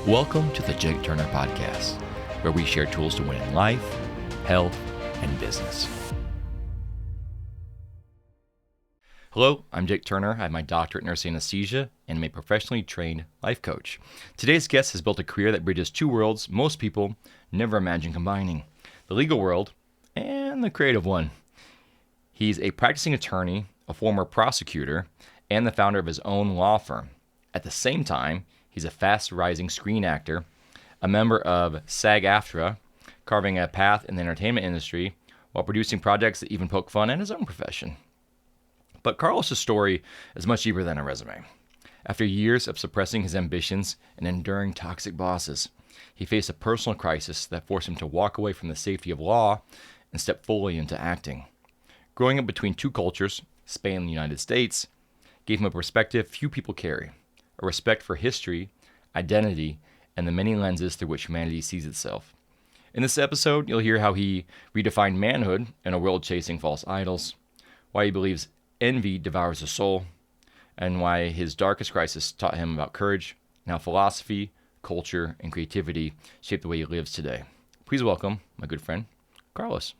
Welcome to the Jake Turner Podcast, where we share tools to win in life, health, and business. Hello, I'm Jake Turner. I have my doctorate in nurse anesthesia and I'm a professionally trained life coach. Today's guest has built a career that bridges two worlds most people never imagine combining: the legal world and the creative one. He's a practicing attorney, a former prosecutor, and the founder of his own law firm. At the same time, he's a fast-rising screen actor, a member of SAG-AFTRA, carving a path in the entertainment industry while producing projects that even poke fun at his own profession. But Carlos' story is much deeper than a resume. After years of suppressing his ambitions and enduring toxic bosses, he faced a personal crisis that forced him to walk away from the safety of law and step fully into acting. Growing up between two cultures, Spain and the United States, gave him a perspective few people carry: a respect for history, identity, and the many lenses through which humanity sees itself. In this episode, you'll hear how he redefined manhood in a world chasing false idols, why he believes envy devours the soul, and why his darkest crisis taught him about courage, and how philosophy, culture, and creativity shape the way he lives today. Please welcome my good friend, Carlos.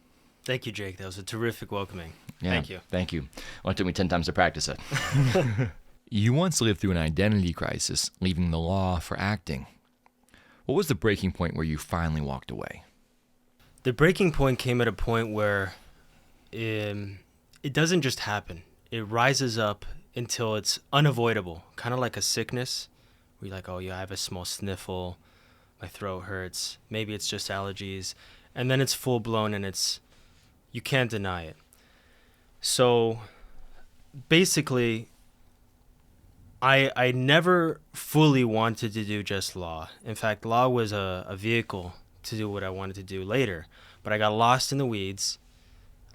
Thank you, Jake. That was a terrific welcoming. Yeah, Thank you. Thank you. Well, it took me 10 times to practice it. You once lived through an identity crisis, leaving the law for acting. What was the breaking point where you finally walked away? The breaking point came at a point where it doesn't just happen. It rises up until it's unavoidable, kind of like a sickness. Where you're like, oh, yeah, I have a small sniffle, my throat hurts, maybe it's just allergies, and then it's full-blown and you can't deny it. So basically, I never fully wanted to do just law. In fact, law was a vehicle to do what I wanted to do later. But I got lost in the weeds.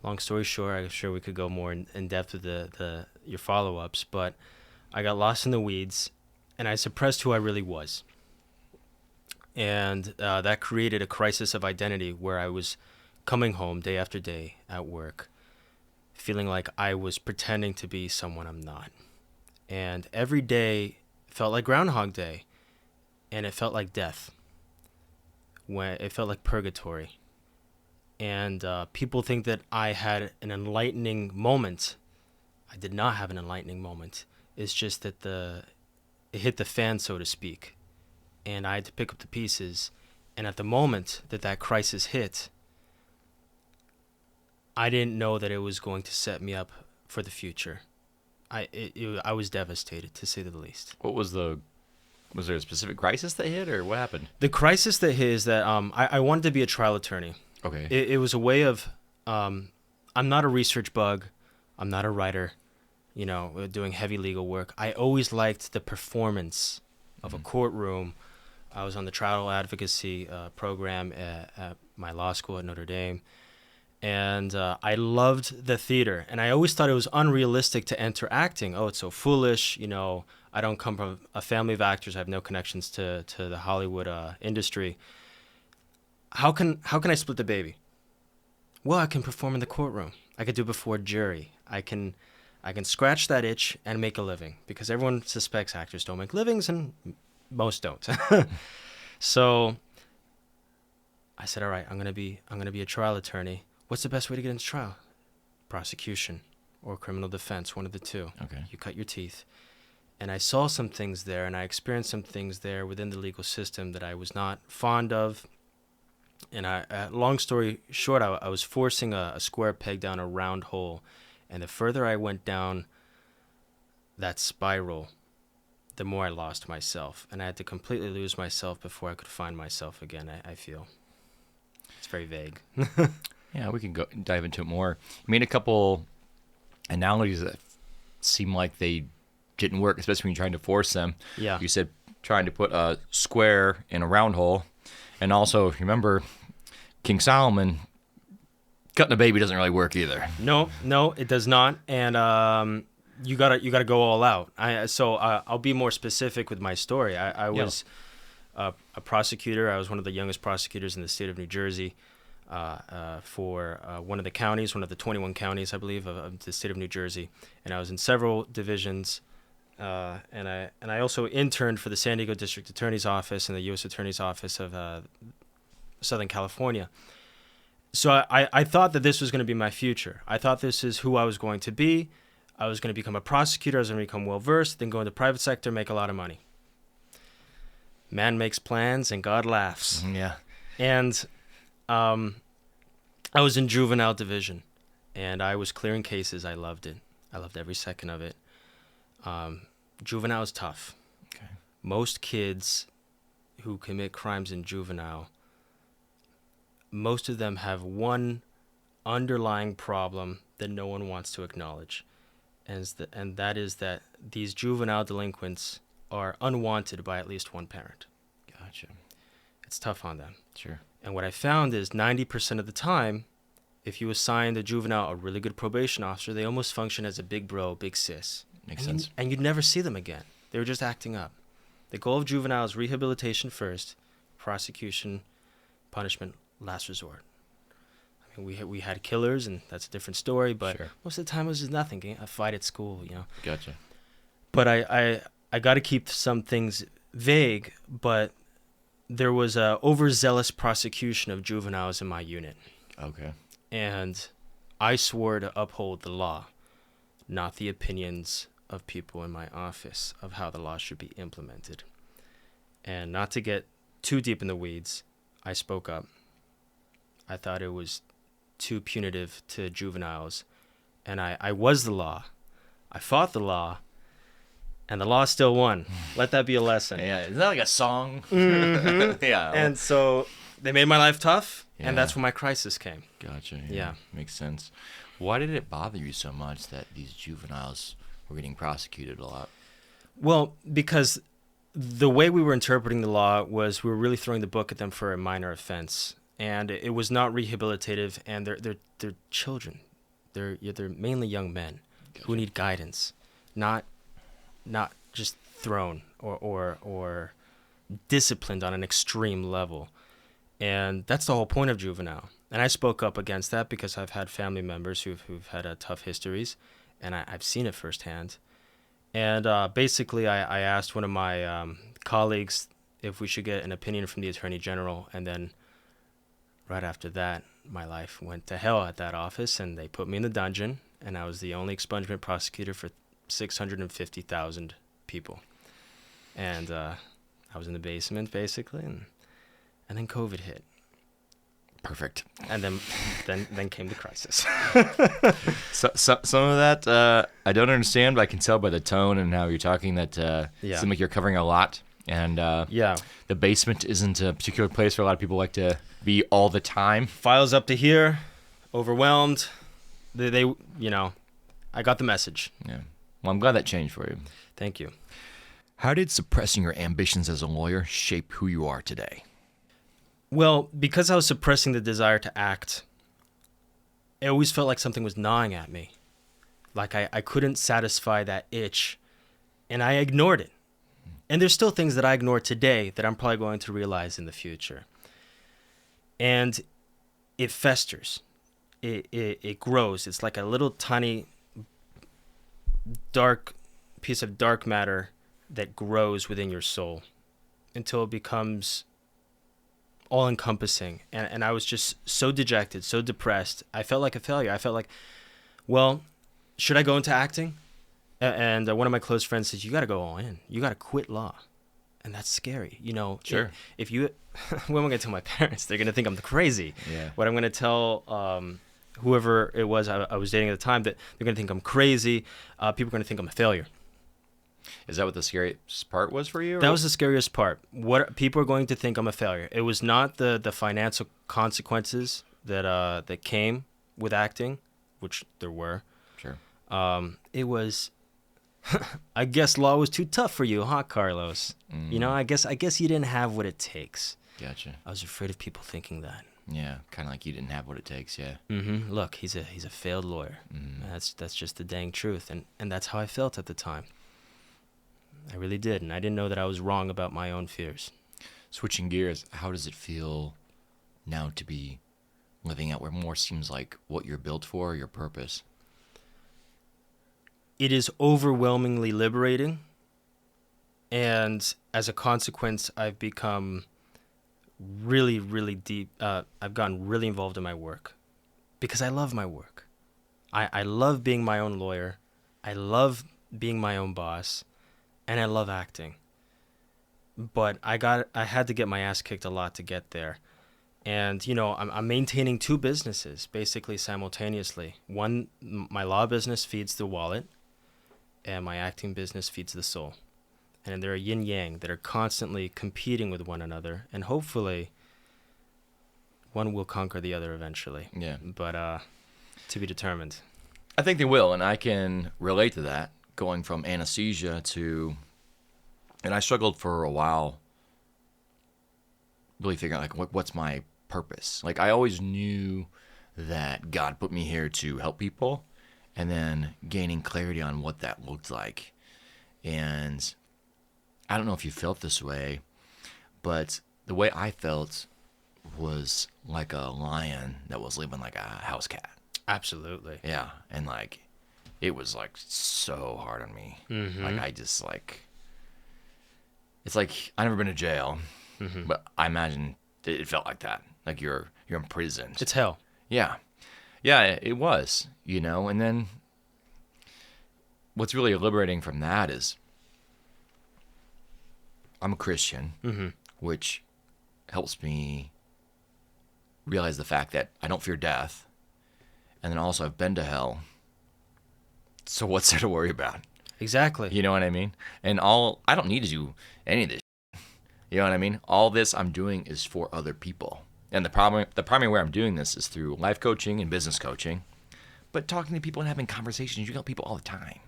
Long story short, I'm sure we could go more in depth with your follow-ups. But I got lost in the weeds, and I suppressed who I really was. And that created a crisis of identity where I was coming home day after day at work, feeling like I was pretending to be someone I'm not. And every day felt like Groundhog Day, and it felt like death. It felt like purgatory. And people think that I had an enlightening moment. I did not have an enlightening moment. It's just that it hit the fan, so to speak, and I had to pick up the pieces. And at the moment that crisis hit, I didn't know that it was going to set me up for the future. I was devastated, to say the least. Was there a specific crisis that hit, or what happened? The crisis that hit is that I wanted to be a trial attorney. Okay. It was a way of, I'm not a research bug. I'm not a writer, doing heavy legal work. I always liked the performance of a courtroom. I was on the trial advocacy program at my law school at Notre Dame. And I loved the theater. And I always thought it was unrealistic to enter acting. Oh, it's so foolish. I don't come from a family of actors. I have no connections to the Hollywood industry. How can I split the baby? Well, I can perform in the courtroom. I could do it before a jury. I can scratch that itch and make a living, because everyone suspects actors don't make livings, and most don't. So I said, all right, I'm gonna be a trial attorney. What's the best way to get into trial? Prosecution or criminal defense, one of the two. Okay. You cut your teeth. And I saw some things there, and I experienced some things there within the legal system that I was not fond of. And long story short, I was forcing a square peg down a round hole. And the further I went down that spiral, the more I lost myself. And I had to completely lose myself before I could find myself again, I feel. It's very vague. Yeah, we can dive into it more. You made a couple analogies that seem like they didn't work, especially when you're trying to force them. Yeah. You said trying to put a square in a round hole. And also, remember, King Solomon, cutting a baby doesn't really work either. No, it does not. And you gotta go all out. I'll be more specific with my story. I was a prosecutor. I was one of the youngest prosecutors in the state of New Jersey. For one of the counties, one of the 21 counties, I believe, of the state of New Jersey. And I was in several divisions and I also interned for the San Diego District Attorney's Office and the U.S. Attorney's Office of Southern California. So I thought that this was going to be my future. I thought this is who I was going to be. I was going to become a prosecutor. I was going to become well-versed, then go into the private sector, make a lot of money. Man makes plans and God laughs. Yeah. And I was in juvenile division, and I was clearing cases. I loved it. I loved every second of it. Juvenile is tough. Okay. Most kids who commit crimes in juvenile, most of them have one underlying problem that no one wants to acknowledge. And that is that these juvenile delinquents are unwanted by at least one parent. Gotcha. It's tough on them. Sure. And what I found is 90% of the time, if you assign the juvenile a really good probation officer, they almost function as a big bro, big sis. Makes sense. And you'd never see them again. They were just acting up. The goal of juvenile is rehabilitation first, prosecution, punishment, last resort. I mean, we had killers, and that's a different story, but Sure. most of the time it was just nothing. A fight at school, you know. Gotcha. But I got to keep some things vague, but there was a overzealous prosecution of juveniles in my unit. Okay. And I swore to uphold the law, not the opinions of people in my office of how the law should be implemented. And not to get too deep in the weeds, I spoke up. I thought it was too punitive to juveniles, and I was the law. I fought the law, and the law still won. Let that be a lesson. Yeah, isn't that like a song? Mm-hmm. Yeah. And so they made my life tough, Yeah. and that's when my crisis came. Gotcha. Yeah. Makes sense. Why did it bother you so much that these juveniles were getting prosecuted a lot? Well, because the way we were interpreting the law was we were really throwing the book at them for a minor offense, and it was not rehabilitative. And they're children, they're mainly young men who need guidance, not just thrown or disciplined on an extreme level. And that's the whole point of juvenile. And I spoke up against that because I've had family members who've had tough histories, and I've seen it firsthand. And basically, I asked one of my colleagues if we should get an opinion from the Attorney General, and then right after that, my life went to hell at that office, and they put me in the dungeon, and I was the only expungement prosecutor for 650,000 people. And I was in the basement, basically, and then COVID hit. Perfect. And then came the crisis. So some of that I don't understand, but I can tell by the tone and how you're talking that Yeah. it seems like you're covering a lot. And Yeah. the basement isn't a particular place where a lot of people like to be all the time. Files up to here, overwhelmed. They I got the message. Yeah. Well, I'm glad that changed for you. Thank you. How did suppressing your ambitions as a lawyer shape who you are today? Well, because I was suppressing the desire to act, it always felt like something was gnawing at me. Like I couldn't satisfy that itch, and I ignored it. And there's still things that I ignore today that I'm probably going to realize in the future. And it festers. It grows. It's like a little tiny dark piece of dark matter that grows within your soul until it becomes all-encompassing. And I was just so dejected, so depressed. I felt like a failure. I felt like, well, should I go into acting? And one of my close friends says, you got to go all in. You got to quit law. And that's scary. You know, Sure. If you, what am I going to tell my parents? They're going to think I'm crazy. Yeah. What I'm going to tell whoever it was I was dating at the time, that they're going to think I'm crazy. People are going to think I'm a failure. Is that what the scariest part was for you? That was the scariest part. What people are going to think I'm a failure. It was not the financial consequences that came with acting, which there were. Sure. It was, I guess law was too tough for you, huh, Carlos? You know, I guess you didn't have what it takes. Gotcha. I was afraid of people thinking that. Yeah, kind of like you didn't have what it takes. Yeah. Mm-hmm. Look, he's a failed lawyer. That's just the dang truth, and that's how I felt at the time. I really did, and I didn't know that I was wrong about my own fears. Switching gears, how does it feel now to be living out where more seems like what you're built for, your purpose? It is overwhelmingly liberating, And as a consequence, I've become really, really deep. I've gotten really involved in my work because I love my work. I love being my own lawyer. I love being my own boss, and I love acting. But I had to get my ass kicked a lot to get there. And, I'm maintaining two businesses basically simultaneously. One, my law business feeds the wallet, and my acting business feeds the soul. And they're a yin yang that are constantly competing with one another. And hopefully, one will conquer the other eventually. Yeah. But to be determined. I think they will, and I can relate to that, going from anesthesia to, and I struggled for a while really figuring out, like, what's my purpose? Like, I always knew that God put me here to help people, and then gaining clarity on what that looked like. And I don't know if you felt this way, but the way I felt was like a lion that was living like a house cat. Absolutely. Yeah, and like it was like so hard on me. Mm-hmm. Like I just like it's like I've never been to jail, but I imagine it felt like that. Like you're imprisoned. It's hell. Yeah. Yeah, it was, and then what's really liberating from that is I'm a Christian, which helps me realize the fact that I don't fear death. And then also I've been to hell. So what's there to worry about? Exactly. You know what I mean? And I don't need to do any of this. You know what I mean? All this I'm doing is for other people. And the primary way I'm doing this is through life coaching and business coaching. But talking to people and having conversations, you got people all the time.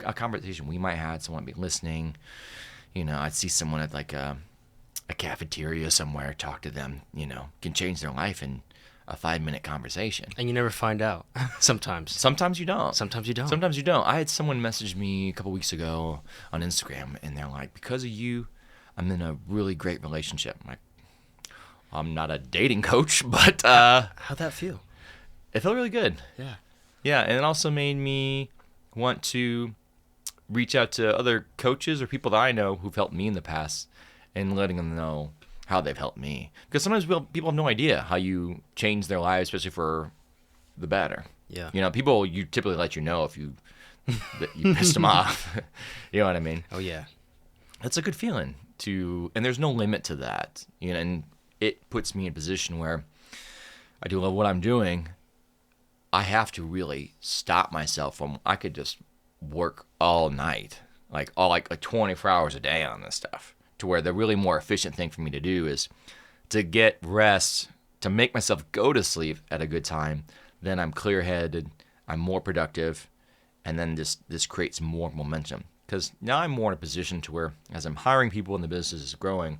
A conversation we might have, someone be listening. I'd see someone at like a cafeteria somewhere, talk to them, can change their life in a 5-minute conversation. And you never find out. Sometimes. Sometimes you don't. Sometimes you don't. Sometimes you don't. I had someone message me a couple weeks ago on Instagram, and they're like, because of you, I'm in a really great relationship. I'm like, I'm not a dating coach, but How'd that feel? it felt really good. Yeah. Yeah, and it also made me want to reach out to other coaches or people that I know who've helped me in the past and letting them know how they've helped me. Because sometimes people have no idea how you change their lives, especially for the better. Yeah. People, you typically let you know if you pissed them off. You know what I mean? Oh, yeah. It's a good feeling and there's no limit to that. And it puts me in a position where I do love what I'm doing. I have to really stop myself from, I could just work all night, like 24 hours a day on this stuff, to where the really more efficient thing for me to do is to get rest, to make myself go to sleep at a good time. Then I'm clear-headed, I'm more productive, and then this creates more momentum. Because now I'm more in a position to where, as I'm hiring people and the business is growing,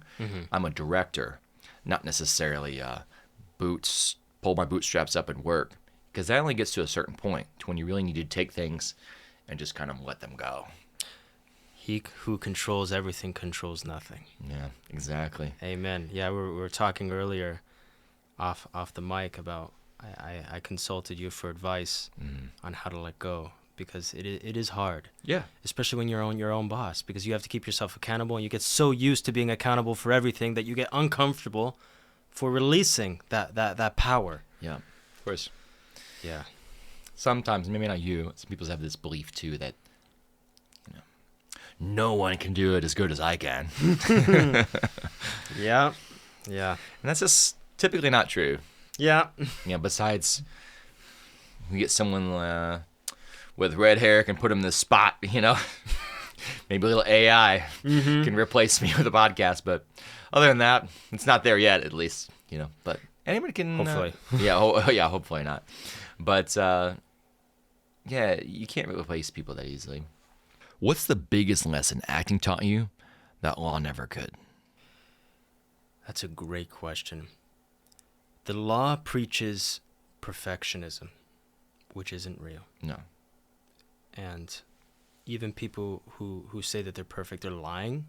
I'm a director, not necessarily pull my bootstraps up and work. Because that only gets to a certain point to when you really need to take things and just kind of let them go. He who controls everything controls nothing. Yeah, exactly. Amen. Yeah, we were talking earlier off the mic about I consulted you for advice on how to let go, because it is hard. Yeah. Especially when you're your own boss, because you have to keep yourself accountable, and you get so used to being accountable for everything that you get uncomfortable for releasing that power. Yeah, of course. Yeah. Sometimes, maybe not you, some people have this belief too that no one can do it as good as I can. Yeah. Yeah. And that's just typically not true. Yeah. Besides, we get someone with red hair can put them in this spot, Maybe a little AI can replace me with a podcast, but other than that, it's not there yet, at least, But anybody can. Hopefully. Yeah, hopefully not. But, you can't replace people that easily. What's the biggest lesson acting taught you that law never could? That's a great question. The law preaches perfectionism, which isn't real. No. And even people who say that they're perfect, they're lying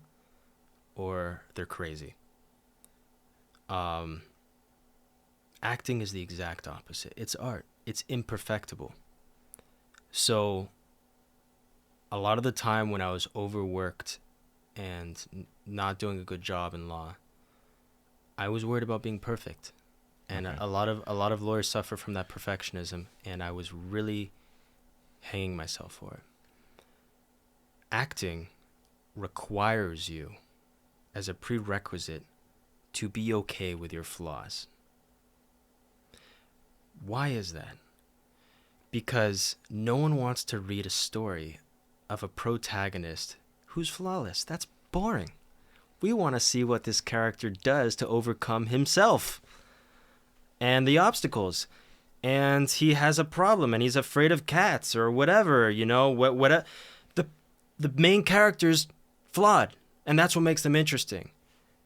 or they're crazy. Acting is the exact opposite. It's art. It's imperfectible. So a lot of the time when I was overworked and not doing a good job in law, I was worried about being perfect. And Okay. a lot of lawyers suffer from that perfectionism, and I was really hanging myself for it. Acting requires you as a prerequisite to be okay with your flaws. Why is that? Because no one wants to read a story of a protagonist who's flawless. That's boring. We want to see what this character does to overcome himself and the obstacles. And he has a problem and he's afraid of cats or whatever, the main character's flawed, and that's what makes them interesting.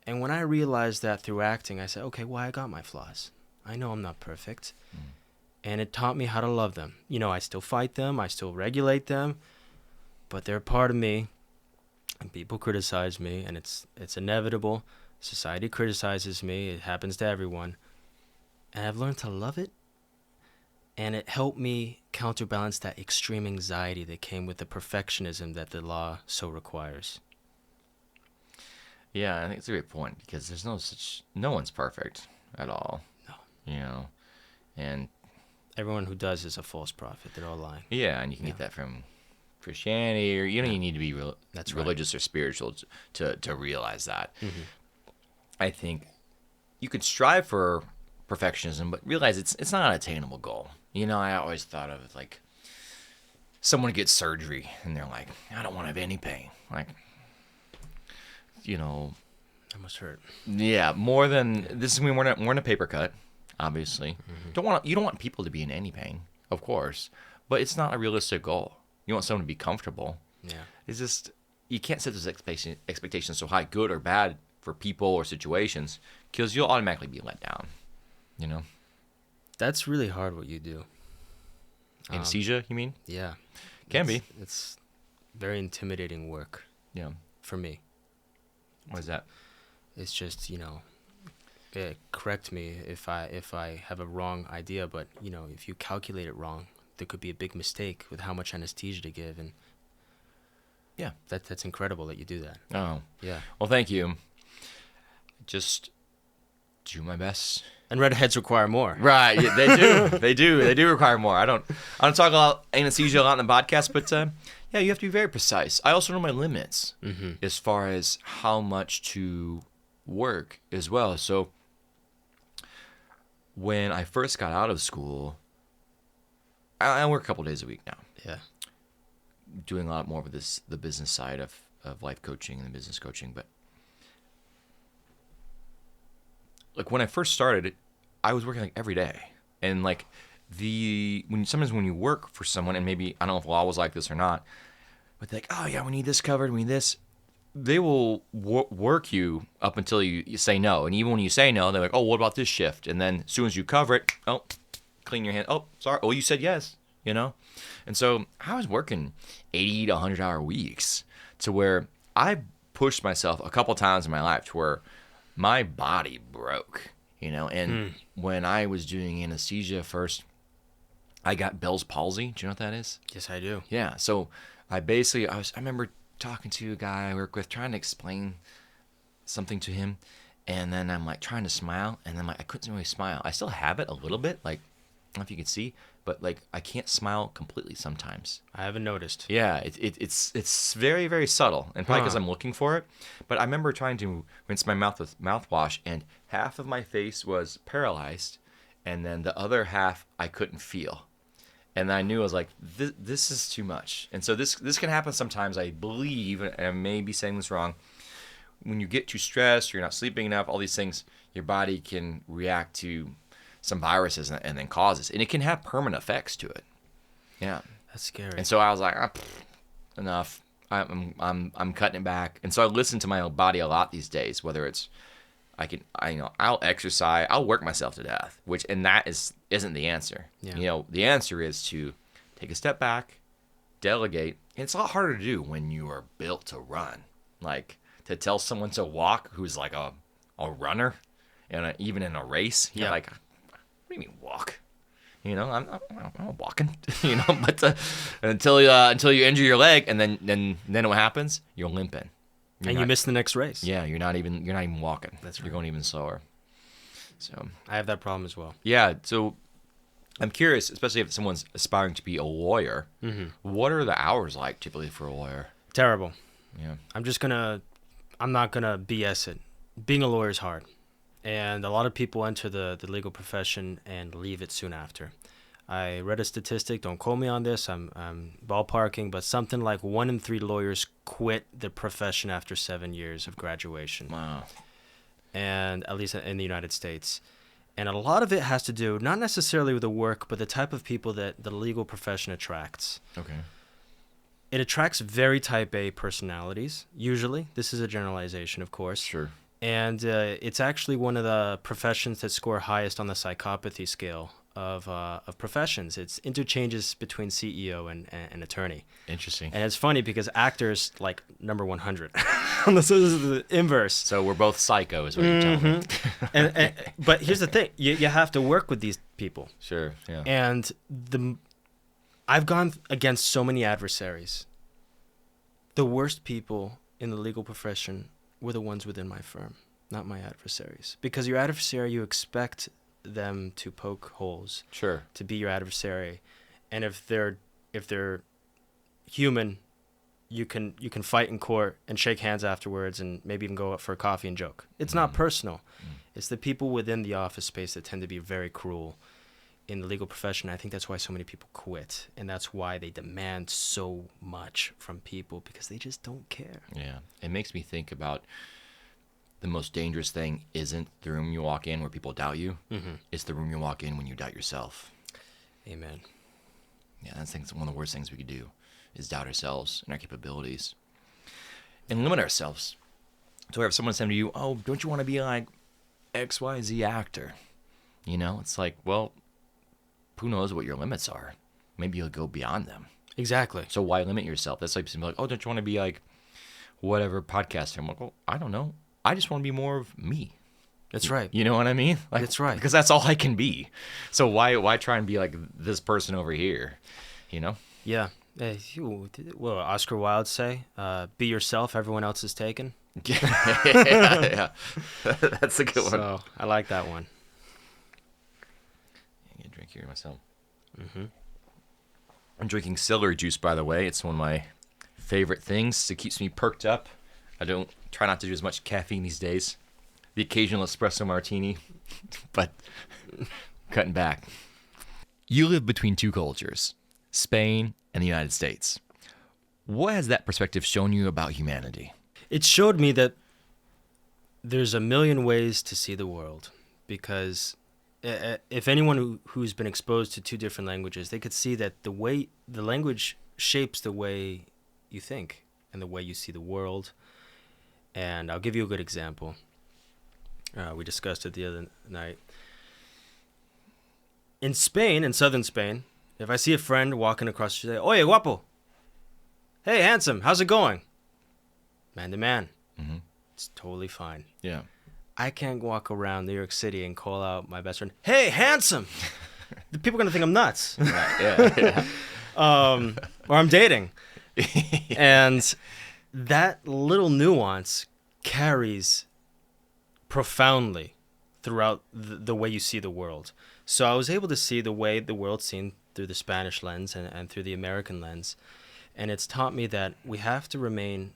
And when I realized that through acting, I said, okay, well, I got my flaws. I know I'm not perfect. And it taught me how to love them. I still fight them, I still regulate them, but they're part of me. And people criticize me, and it's inevitable. Society criticizes me. It happens to everyone. And I've learned to love it. And it helped me counterbalance that extreme anxiety that came with the perfectionism that the law so requires. Yeah, I think it's a great point because there's no one's perfect at all. No. And Everyone who does is a false prophet. They're all lying. yeah, and you can get that from Christianity, or you don't even need to be That's right. religious or spiritual to realize that. Mm-hmm. I think you could strive for perfectionism, but realize it's not an attainable goal. I always thought of it like someone gets surgery and they're like, I don't want to have any pain. Like, That must hurt. yeah, more than this is when we're in a paper cut, obviously. You don't want people to be in any pain, of course, but it's not a realistic goal. You want someone to be comfortable. Yeah. It's just you can't set those expectations so high, good or bad, for people or situations, because you'll automatically be let down. That's really hard what you do. Anesthesia, you mean? Yeah. Can be. It's very intimidating work Yeah. for me. What is that? It's just, correct me if I have a wrong idea, but, if you calculate it wrong, there could be a big mistake with how much anesthesia to give, and Yeah. that's incredible that you do that. Oh. Yeah. Well, thank you. Just do my best. And redheads require more. Right, yeah, they do. They do require more. I don't talk about anesthesia a lot in the podcast, but yeah, you have to be very precise. I also know my limits as far as how much to work as well. So when I first got out of school, I work a couple days a week now, Yeah. doing a lot more of the business side of life coaching and business coaching. But like when I first started, I was working like every day, and like sometimes when you work for someone, and maybe I don't know if law was like this or not, but they're like, oh yeah, we need this covered, we need this. They will work you up until you say no, and even when you say no, they're like, oh, what about this shift? And then as soon as you cover it, oh, clean your hand. Oh, sorry. Oh, you said yes. And so I was working 80 to 100-hour weeks to where I pushed myself a couple times in my life to where my body broke, and when I was doing anesthesia first, I got Bell's palsy. Do you know what that is? Yes, I do. Yeah. So I remember talking to a guy I work with, trying to explain something to him, and then I'm like trying to smile, and then I couldn't really smile. I still have it a little bit, like, I don't know if you can see, but like I can't smile completely sometimes. I haven't noticed. Yeah, it's very, very subtle, and probably because I'm looking for it. But I remember trying to rinse my mouth with mouthwash, and half of my face was paralyzed, and then the other half I couldn't feel. And I knew I was like, this is too much. And so this can happen sometimes, I believe, and I may be saying this wrong. When you get too stressed, or you're not sleeping enough, all these things, your body can react to some viruses and then causes, and it can have permanent effects to it. Yeah. That's scary. And so I was like, enough. I'm cutting it back. And so I listen to my own body a lot these days. Whether it's I'll exercise, I'll work myself to death. And that isn't the answer. Yeah. The answer is to take a step back, delegate. And it's a lot harder to do when you are built to run. Like to tell someone to walk who's like a runner, and even in a race, you're like, what do you mean walk? I'm walking, but until you injure your leg, and then what happens? You're limping. You miss the next race. Yeah, you're not even walking. That's right. You're going even slower. So I have that problem as well. yeah, so I'm curious, especially if someone's aspiring to be a lawyer. What are the hours like typically for a lawyer? Terrible. Yeah. I'm not gonna BS it. Being a lawyer is hard, and a lot of people enter the legal profession and leave it soon after. I read a statistic. Don't quote me on this. I'm ballparking, but something like 1 in 3 lawyers quit the profession after 7 years of graduation. Wow. And at least in the United States. And a lot of it has to do not necessarily with the work, but the type of people that the legal profession attracts. Okay. It attracts very type A personalities, usually. This is a generalization, of course. Sure. And it's actually one of the professions that score highest on the psychopathy scale of professions. It's interchanges between CEO and attorney. Interesting. And it's funny because actors like number 100. So this is the inverse. So we're both psycho, is what you're telling me. But here's the thing: you have to work with these people. Sure. Yeah. And I've gone against so many adversaries. The worst people in the legal profession were the ones within my firm, not my adversaries. Because your adversary, you expect them to poke holes. Sure. To be your adversary, and if they're human, you can fight in court and shake hands afterwards, and maybe even go out for a coffee and joke. It's not personal. It's the people within the office space that tend to be very cruel in the legal profession. I think that's why so many people quit, and that's why they demand so much from people, because they just don't care. Yeah. It makes me think about the most dangerous thing isn't the room you walk in where people doubt you. It's the room you walk in when you doubt yourself. Amen. Yeah, I think it's one of the worst things we could do is doubt ourselves and our capabilities and limit ourselves. So if someone said to you, oh, don't you want to be like XYZ actor? You know, it's like, well, who knows what your limits are? Maybe you'll go beyond them. Exactly. So why limit yourself? That's like something like, oh, don't you want to be like whatever podcaster? I'm like, well, I don't know. I just want to be more of me. That's right. You know what I mean? Like, That's right. Because that's all I can be. So why try and be like this person over here? You know? Yeah. What did Oscar Wilde say? Be yourself, everyone else is taken. Yeah. That's a good one. So I like that one. I get a drink here myself. I'm drinking celery juice, by the way. It's one of my favorite things. It keeps me perked up. I don't try not to do as much caffeine these days. The occasional espresso martini, but cutting back. You live between two cultures, Spain and the United States. What has that perspective shown you about humanity? It showed me that there's a million ways to see the world, because if anyone who's been exposed to 2 different languages, they could see that the language shapes the way you think and the way you see the world. And I'll give you a good example. We discussed it the other night. In Spain, in southern Spain, if I see a friend walking across the street, oye, guapo. Hey, handsome, how's it going? Man to man. It's totally fine. Yeah. I can't walk around New York City and call out my best friend, hey, handsome. The people are going to think I'm nuts. Yeah. Or I'm dating. And that little nuance carries profoundly throughout the way you see the world. So I was able to see the way the world's seen through the Spanish lens and through the American lens. And it's taught me that we have to remain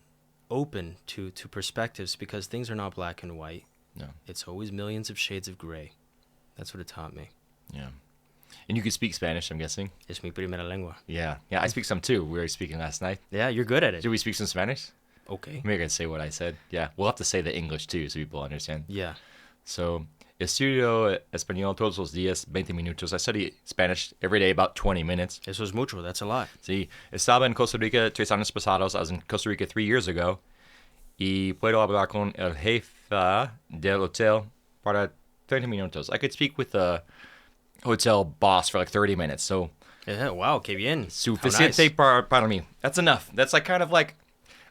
open to perspectives, because things are not black and white. No. It's always millions of shades of gray. That's what it taught me. Yeah. And you can speak Spanish, I'm guessing? Es mi primera lengua. Yeah. Yeah, I speak some too. We were speaking last night. Yeah, you're good at it. Did we speak some Spanish? Okay. Maybe I can say what I said. Yeah. We'll have to say the English too so people understand. Yeah. So, estudio español todos los días, 20 minutos. I study Spanish every day, about 20 minutes. Eso es mucho. That's a lot. Sí. Estaba en Costa Rica 3 años pasados. I was in Costa Rica 3 years ago. Y puedo hablar con el jefe del hotel para 30 minutos. I could speak with the hotel boss for like 30 minutes. So, Yeah, wow, qué bien. suficiente How nice. para mí. That's enough. That's like kind of like,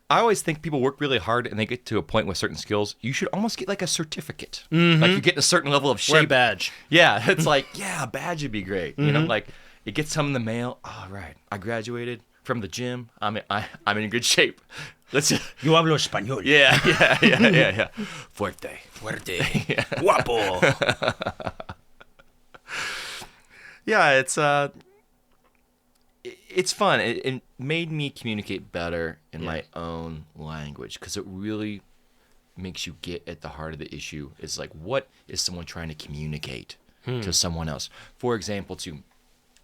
I always think people work really hard and they get to a point with certain skills. You should almost get like a certificate. Like you get a certain level of shape. Wear a badge. Yeah, it's like, yeah, a badge would be great. You know, like it gets some in the mail. All right, I graduated from the gym. I'm in good shape. let's. Yo hablo español. Yeah. Fuerte. Fuerte. Guapo. Yeah, it's fun. It made me communicate better in my own language because it really makes you get at the heart of the issue. It's like, what is someone trying to communicate to someone else? For example,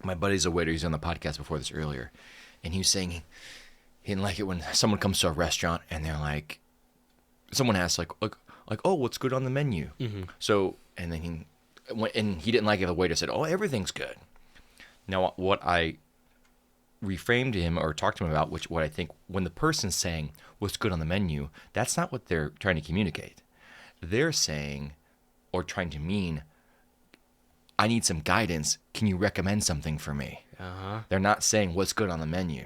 my buddy's a waiter. He's on the podcast before this earlier, and he was saying he didn't like it when someone comes to a restaurant and they're like, someone asks like, oh, what's good on the menu? So, and then he didn't like it. The waiter said, oh, everything's good. Now, what I reframed to him or talked to him about, what I think when the person's saying what's good on the menu, that's not what they're trying to communicate. They're saying or trying to mean, I need some guidance. Can you recommend something for me? They're not saying what's good on the menu,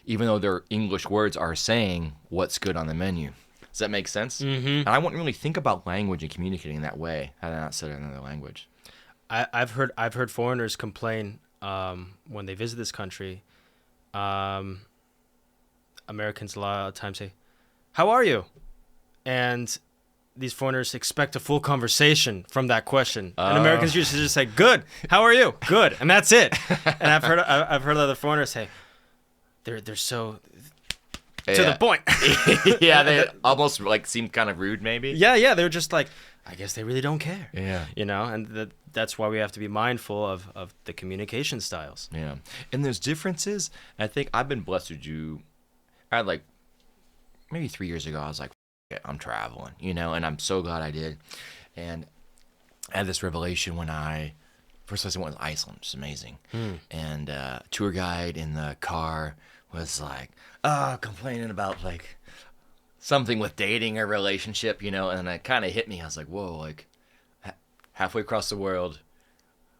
even though their English words are saying what's good on the menu. Does that make sense? And I wouldn't really think about language and communicating in that way had I not said it in another language. I've heard foreigners complain when they visit this country. Americans a lot of times say, "How are you?" And these foreigners expect a full conversation from that question, and Americans usually just say, "Good. How are you? Good," and that's it. And I've heard other foreigners say, they're so to the point. Yeah, they almost like seem kind of rude, maybe. Yeah, they're just like, I guess they really don't care. Yeah. And that's why we have to be mindful of the communication styles. Yeah. And there's differences. I think I've been blessed to do, I had like, maybe 3 years ago, I was like, F it, I'm traveling, and I'm so glad I did. And I had this revelation when first place I went was Iceland, which is amazing. And tour guide in the car was like, complaining about like something with dating or relationship, and it kind of hit me. I was like, whoa, like halfway across the world,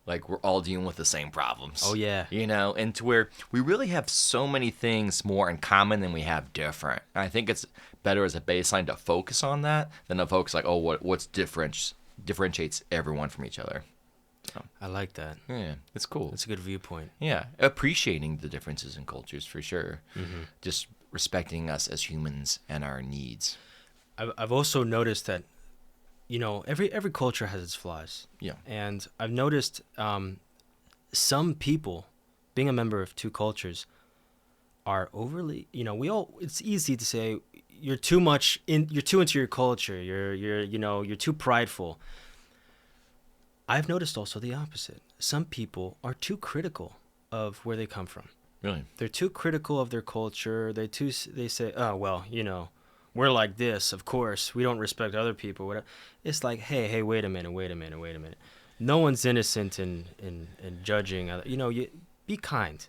like we're all dealing with the same problems. Oh yeah. And to where we really have so many things more in common than we have different. And I think it's better as a baseline to focus on that than to focus like, oh, what's differentiates everyone from each other. So, I like that. yeah, it's cool. It's a good viewpoint. Yeah, appreciating the differences in cultures for sure. Just respecting us as humans and our needs. I've also noticed that, every culture has its flaws. Yeah. And I've noticed some people, being a member of two cultures, are overly, it's easy to say you're too into your culture. You're too prideful. I've noticed also the opposite. Some people are too critical of where they come from. Really? They're too critical of their culture. They say, oh, well, we're like this, of course. We don't respect other people. Whatever. It's like, hey, wait a minute. No one's innocent in judging. You be kind,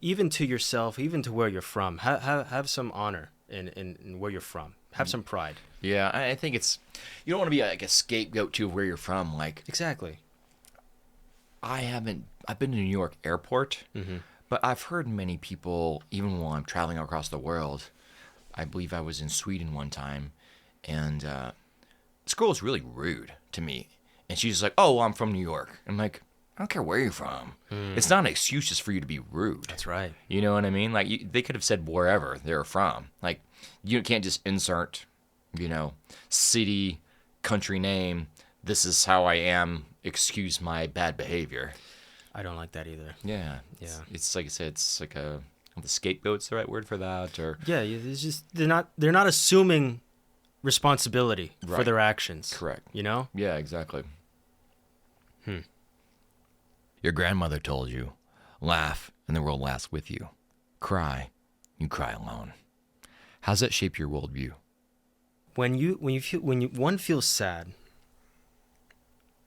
even to yourself, even to where you're from. Have some honor in where you're from. Have some pride. Yeah, I think you don't want to be like a scapegoat to where you're from. Like, Exactly. I've been to New York airport, but I've heard many people, even while I'm traveling across the world, I believe I was in Sweden one time, and this girl was really rude to me. And she's like, oh, well, I'm from New York. I'm like, I don't care where you're from. It's not an excuse just for you to be rude. That's right. You know what I mean? Like, they could have said wherever they're from. Like, you can't just insert, city, country name, this is how I am, excuse my bad behavior. I don't like that either. Yeah. Yeah. It's like I said, it's like the scapegoat's the right word for that, or Yeah, it's just they're not assuming responsibility for Right. their actions. Correct. Yeah, exactly. Your grandmother told you, laugh and the world laughs with you. Cry, you cry alone. How's that shape your worldview? When one feels sad,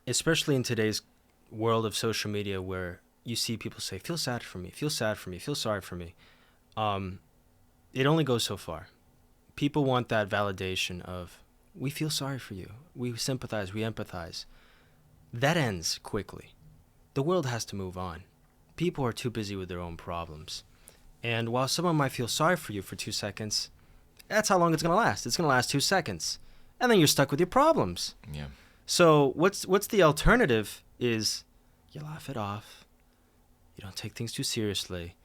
especially in today's world of social media, where you see people say, "Feel sad for me, feel sad for me, feel sorry for me," it only goes so far. People want that validation of, "We feel sorry for you, we sympathize, we empathize." That ends quickly. The world has to move on. People are too busy with their own problems. And while someone might feel sorry for you for 2 seconds, that's how long it's going to last. It's going to last 2 seconds. And then you're stuck with your problems. Yeah. So what's the alternative is you laugh it off. You don't take things too seriously.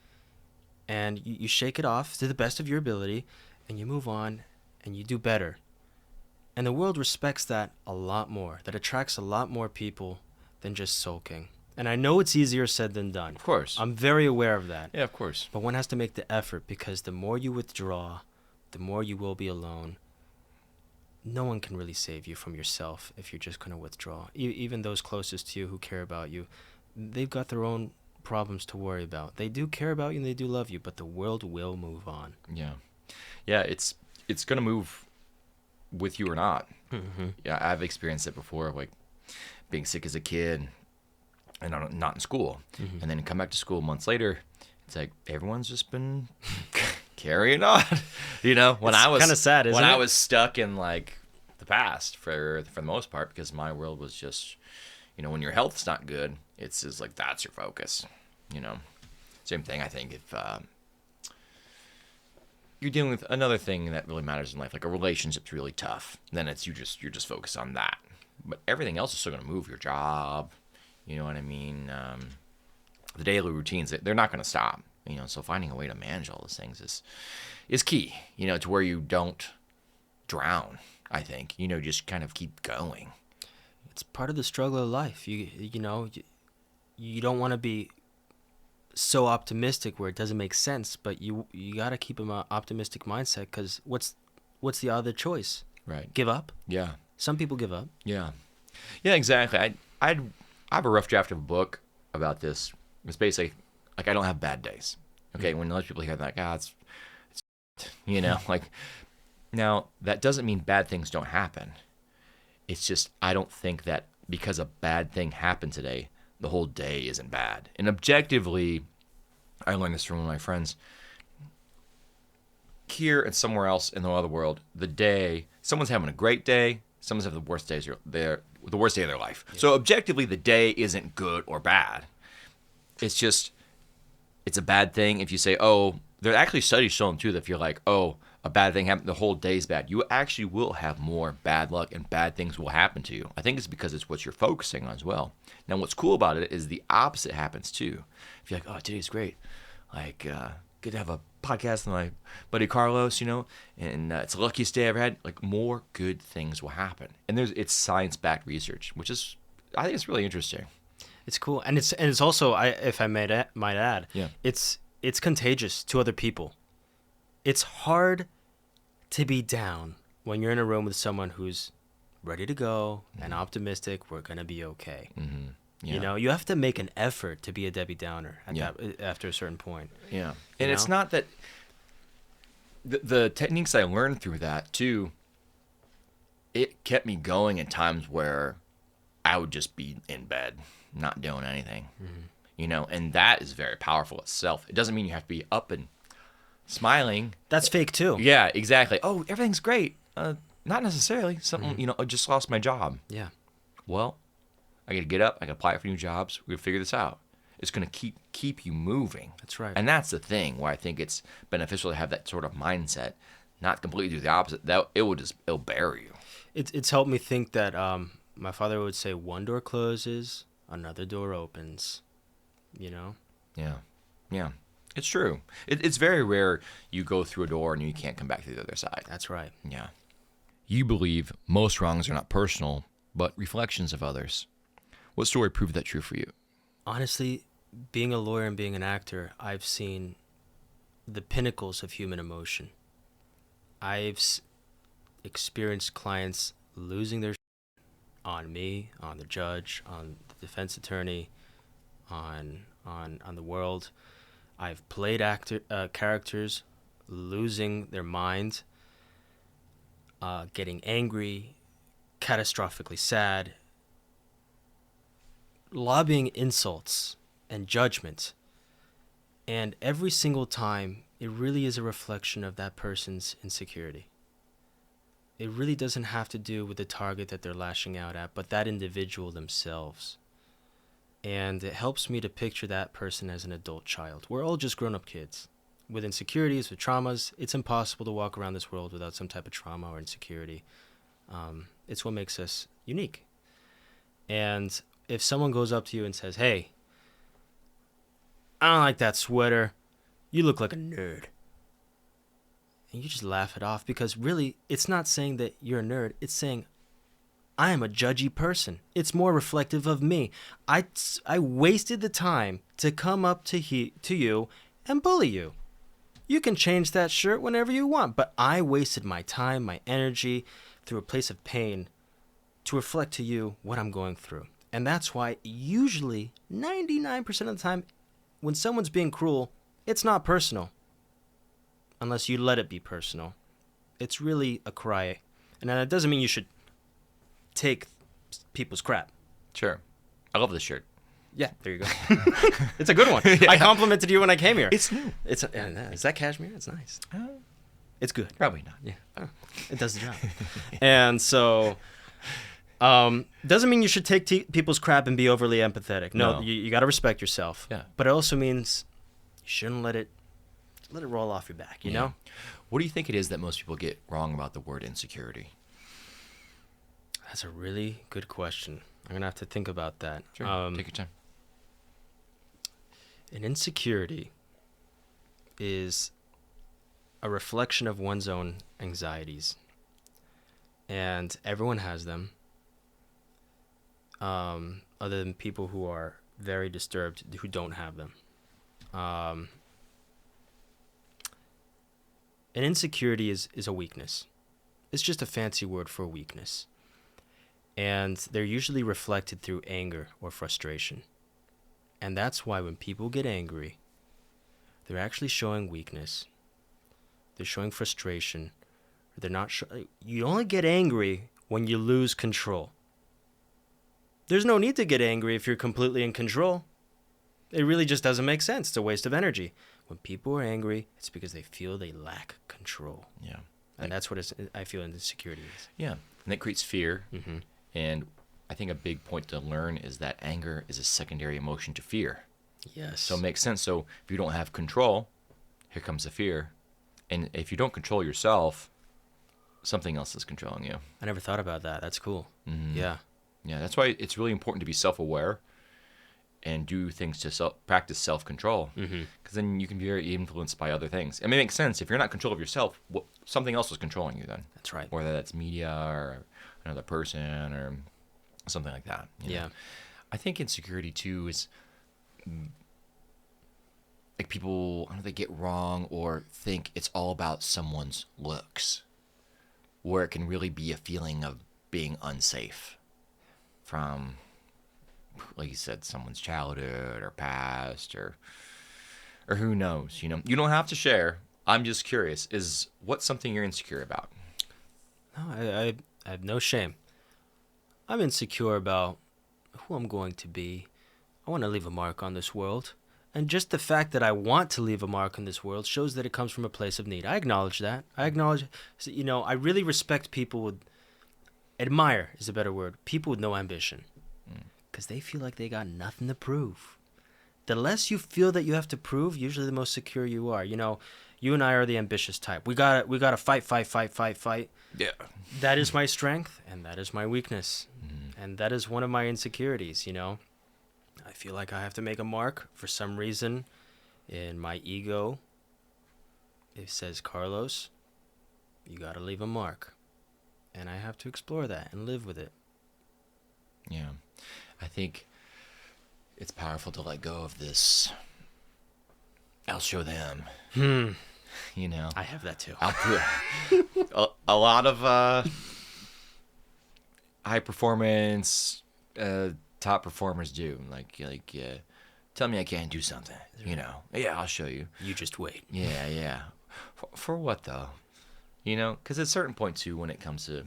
And you shake it off to the best of your ability. and you move on and you do better. And the world respects that a lot more. That attracts a lot more people than just sulking. And I know it's easier said than done. Of course. I'm very aware of that. Yeah, of course. But one has to make the effort, because the more you withdraw, the more you will be alone. No one can really save you from yourself if you're just going to withdraw. Even those closest to you who care about you, they've got their own problems to worry about. They do care about you and they do love you, but the world will move on. Yeah. Yeah, it's going to move with you or not. Mm-hmm. Yeah, I've experienced it before, like being sick as a kid and not in school. Mm-hmm. And then come back to school months later, it's like everyone's just been carrying on. When It's I was kind of sad, isn't when it? I was stuck in like the past for the most part, because my world was just, when your health's not good, it's just like that's your focus. Same thing. I think if you're dealing with another thing that really matters in life, like a relationship's really tough, then you're just focused on that. But everything else is still going to move. Your job, you know what I mean? The daily routines, they're not going to stop. So finding a way to manage all those things is key. To where you don't drown. I think just kind of keep going. It's part of the struggle of life. You don't want to be so optimistic where it doesn't make sense, but you got to keep an optimistic mindset, because what's the other choice? Right. Give up? Yeah. Some people give up. Yeah. Yeah, exactly. I have a rough draft of a book about this. It's basically like I don't have bad days. Okay, when most people hear that, it's like, now that doesn't mean bad things don't happen. It's just I don't think that because a bad thing happened today, the whole day isn't bad. And objectively, I learned this from one of my friends. Here and somewhere else in the other world, someone's having a great day, someone's having the worst day of their life. Yeah. So objectively, the day isn't good or bad. It's just, it's a bad thing if you say, oh, there are actually studies showing too that if you're like, oh, a bad thing happened, the whole day's bad, you actually will have more bad luck and bad things will happen to you. I think it's because it's what you're focusing on as well. Now, what's cool about it is the opposite happens too. If you're like, oh, today's great, like, good to have a podcast with my buddy Carlos, and it's the luckiest day I ever had, like, more good things will happen. And it's science-backed research, which is, I think it's really interesting. It's cool, and it's also, if I might add, yeah, it's contagious to other people. It's hard to be down when you're in a room with someone who's ready to go and optimistic. We're gonna be okay. Mm-hmm. Yeah. You have to make an effort to be a Debbie Downer after a certain point. Yeah, and it's not that the techniques I learned through that too. It kept me going in times where I would just be in bed, not doing anything. Mm-hmm. And that is very powerful itself. It doesn't mean you have to be up and smiling. That's fake too. Yeah, exactly. Oh, everything's great. Not necessarily. Something, I just lost my job. Yeah. Well, I got to get up. I got to apply for new jobs. We're going to figure this out. It's going to keep you moving. That's right. And that's the thing where I think it's beneficial to have that sort of mindset, not completely do the opposite. That it'll bury you. It's helped me think that my father would say, one door closes, another door opens. Yeah. Yeah. It's true. It's very rare you go through a door and you can't come back to the other side. That's right. Yeah. You believe most wrongs are not personal, but reflections of others. What story proved that true for you? Honestly, being a lawyer and being an actor, I've seen the pinnacles of human emotion. I've experienced clients losing their on me, on the judge, on the defense attorney, on the world. I've played characters losing their mind, getting angry, catastrophically sad, lobbying insults and judgment. And every single time, it really is a reflection of that person's insecurity. It really doesn't have to do with the target that they're lashing out at, but that individual themselves. And it helps me to picture that person as an adult child. We're all just grown-up kids with insecurities, with traumas. It's impossible to walk around this world without some type of trauma or insecurity. It's what makes us unique. And if someone goes up to you and says, hey, I don't like that sweater. You look like a nerd. And you just laugh it off because really, it's not saying that you're a nerd. It's saying, I am a judgy person. It's more reflective of me. I wasted the time to come up to you and bully you. You can change that shirt whenever you want, but I wasted my time, my energy, through a place of pain to reflect to you what I'm going through. And that's why usually 99% of the time when someone's being cruel, it's not personal. Unless you let it be personal. It's really a cry. And that doesn't mean you should take people's crap. Sure. I love this shirt. Yeah, there you go. It's a good one. Yeah. I complimented you when I came here. It's new. Is that cashmere? It's nice. It's good. Probably not. Yeah. It does the job. And so, doesn't mean you should take people's crap and be overly empathetic. No. You got to respect yourself. Yeah. But it also means you shouldn't let it roll off your back, you know? What do you think it is that most people get wrong about the word insecurity? That's a really good question. I'm going to have to think about that. Sure. Take your time. An insecurity is a reflection of one's own anxieties. And everyone has them. Other than people who are very disturbed who don't have them. An insecurity is a weakness. It's just a fancy word for weakness. And they're usually reflected through anger or frustration. And that's why when people get angry, they're actually showing weakness. They're showing frustration. They're not. You only get angry when you lose control. There's no need to get angry if you're completely in control. It really just doesn't make sense. It's a waste of energy. When people are angry, it's because they feel they lack control. Yeah. And that's what I feel insecurity is. Yeah. And that creates fear. Mm-hmm. And I think a big point to learn is that anger is a secondary emotion to fear. Yes. So it makes sense. So if you don't have control, here comes the fear. And if you don't control yourself, something else is controlling you. I never thought about that. That's cool. Mm-hmm. Yeah. Yeah, that's why it's really important to be self-aware and do things to practice self-control. Because then you can be very influenced by other things. I mean, it makes sense. If you're not in control of yourself, something else is controlling you then. That's right. Whether that's media or another person or something like that. You know? I think insecurity, too, is like people, I don't know, they get wrong or think it's all about someone's looks, where it can really be a feeling of being unsafe from, like you said, someone's childhood or past or who knows, you know. You don't have to share. I'm just curious. Is what's something you're insecure about? No, I have no shame. I'm insecure about who I'm going to be. I want to leave a mark on this world. And just the fact that I want to leave a mark on this world shows that it comes from a place of need. I acknowledge that. I really respect people with, admire is a better word, people with no ambition. Because they feel like they got nothing to prove. The less you feel that you have to prove, usually the most secure you are. You know, you and I are the ambitious type. We gotta fight. Yeah. That is my strength, and that is my weakness. And that is one of my insecurities, you know. I feel like I have to make a mark for some reason in my ego. It says, Carlos, you gotta leave a mark. And I have to explore that and live with it. Yeah. I think it's powerful to let go of this. I'll show them. You know. I have that too. A lot of high performance top performers do. Like tell me I can't do something. You know. Yeah, I'll show you. You just wait. Yeah. For what though? You know, because at a certain point too, when it comes to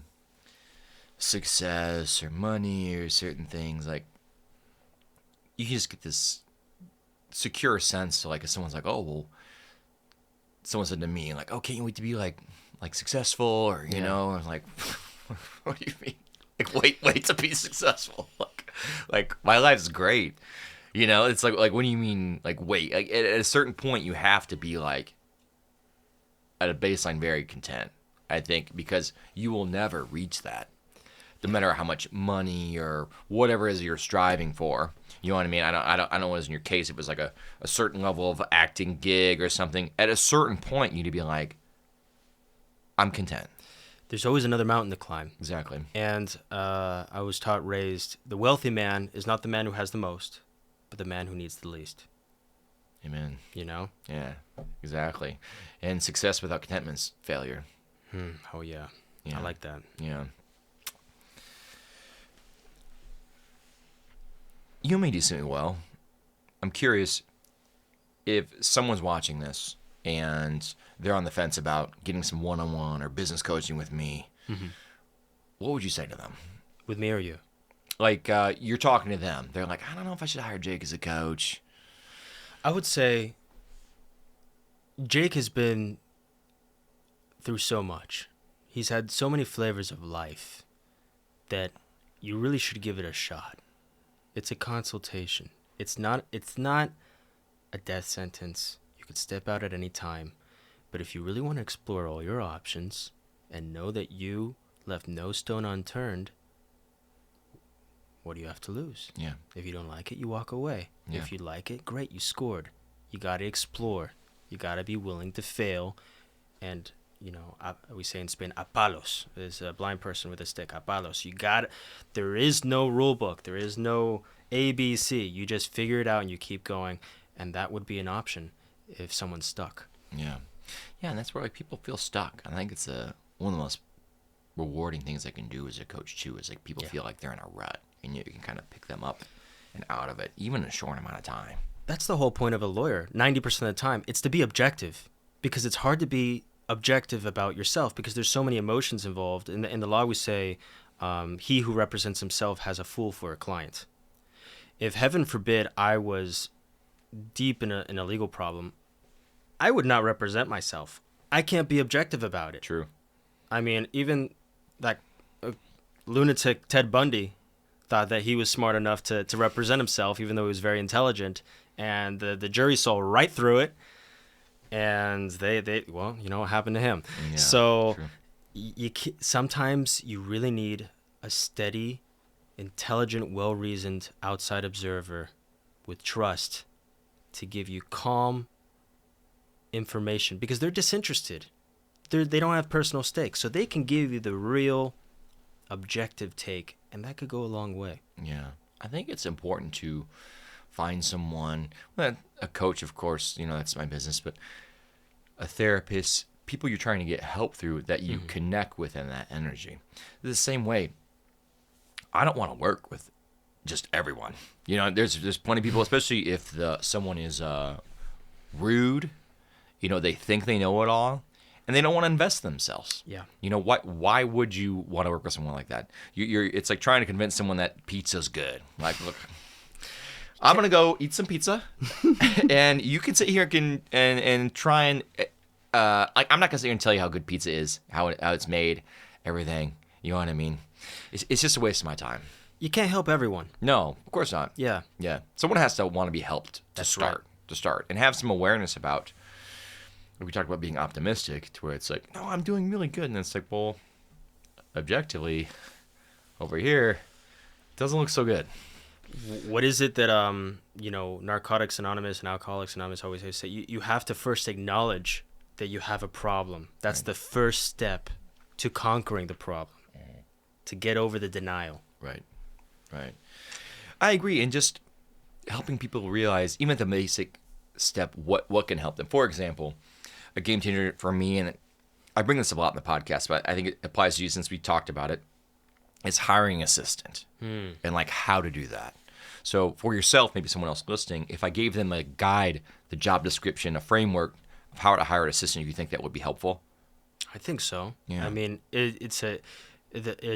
success or money or certain things, like you can just get this secure sense to, like, if someone's like, oh well, someone said to me like, oh, can't you wait to be like successful, or you know, I'm like, what do you mean? Like wait to be successful? Like my life's great, you know. It's like what do you mean like wait? Like at a certain point you have to be like at a baseline very content, I think, because you will never reach that. No matter how much money or whatever it is you're striving for, you know what I mean? I don't know what was in your case. It was like a certain level of acting gig or something. At a certain point, you need to be like, I'm content. There's always another mountain to climb. Exactly. And I was raised, the wealthy man is not the man who has the most, but the man who needs the least. Amen. You know? Yeah, exactly. And success without contentment's failure. Oh, yeah. Yeah. I like that. Yeah. You may do something well. I'm curious if someone's watching this and they're on the fence about getting some one-on-one or business coaching with me. What would you say to them? With me or you? Like, you're talking to them. They're like, I don't know if I should hire Jake as a coach. I would say Jake has been through so much. He's had so many flavors of life that you really should give it a shot. It's a consultation. It's not a death sentence. You could step out at any time. But if you really want to explore all your options and know that you left no stone unturned, what do you have to lose? Yeah. If you don't like it, you walk away. Yeah. If you like it, great, you scored. You got to explore. You got to be willing to fail. And, you know, we say in Spain, a palos. There's a blind person with a stick, a palos. There is no rule book. There is no ABC. You just figure it out and you keep going. And that would be an option if someone's stuck. Yeah. Yeah, and that's where like people feel stuck. I think it's one of the most rewarding things I can do as a coach too, is like people feel like they're in a rut and you can kind of pick them up and out of it, even in a short amount of time. That's the whole point of a lawyer. 90% of the time, it's to be objective, because it's hard to be objective about yourself because there's so many emotions involved. In the law, we say, he who represents himself has a fool for a client. If heaven forbid I was deep in a legal problem, I would not represent myself. I can't be objective about it. True. I mean, even that lunatic Ted Bundy thought that he was smart enough to represent himself, even though he was very intelligent. And the jury saw right through it. And they well, you know what happened to him. Yeah, so true. Sometimes you really need a steady, intelligent, well-reasoned outside observer with trust to give you calm information, because they're disinterested. They don't have personal stakes, so they can give you the real objective take, and that could go a long way. Yeah. I think it's important to find someone, a coach, of course, you know, that's my business, but a therapist, people you're trying to get help through that you connect with in that energy. The same way, I don't want to work with just everyone. You know, there's plenty of people, especially if someone is rude, you know, they think they know it all, and they don't want to invest themselves. Yeah. You know, why would you want to work with someone like that? It's like trying to convince someone that pizza's good. Like, look, I'm going to go eat some pizza, and you can sit here and try and, like, I'm not going to sit here and tell you how good pizza is, how it's made, everything. You know what I mean? It's just a waste of my time. You can't help everyone. No, of course not. Yeah. Yeah. Someone has to want to be helped to start, and have some awareness about, we talked about being optimistic, to where it's like, no, I'm doing really good. And it's like, well, objectively, over here, it doesn't look so good. What is it that, you know, Narcotics Anonymous and Alcoholics Anonymous always say? You have to first acknowledge that you have a problem. That's the first step to conquering the problem, to get over the denial. Right. I agree. And just helping people realize, even at the basic step, what can help them. For example, a game changer for me, and I bring this up a lot in the podcast, but I think it applies to you since we talked about it, is hiring an assistant and like how to do that. So for yourself, maybe someone else listening, if I gave them a guide, the job description, a framework of how to hire an assistant, you think that would be helpful? I think so. Yeah. I mean, it's a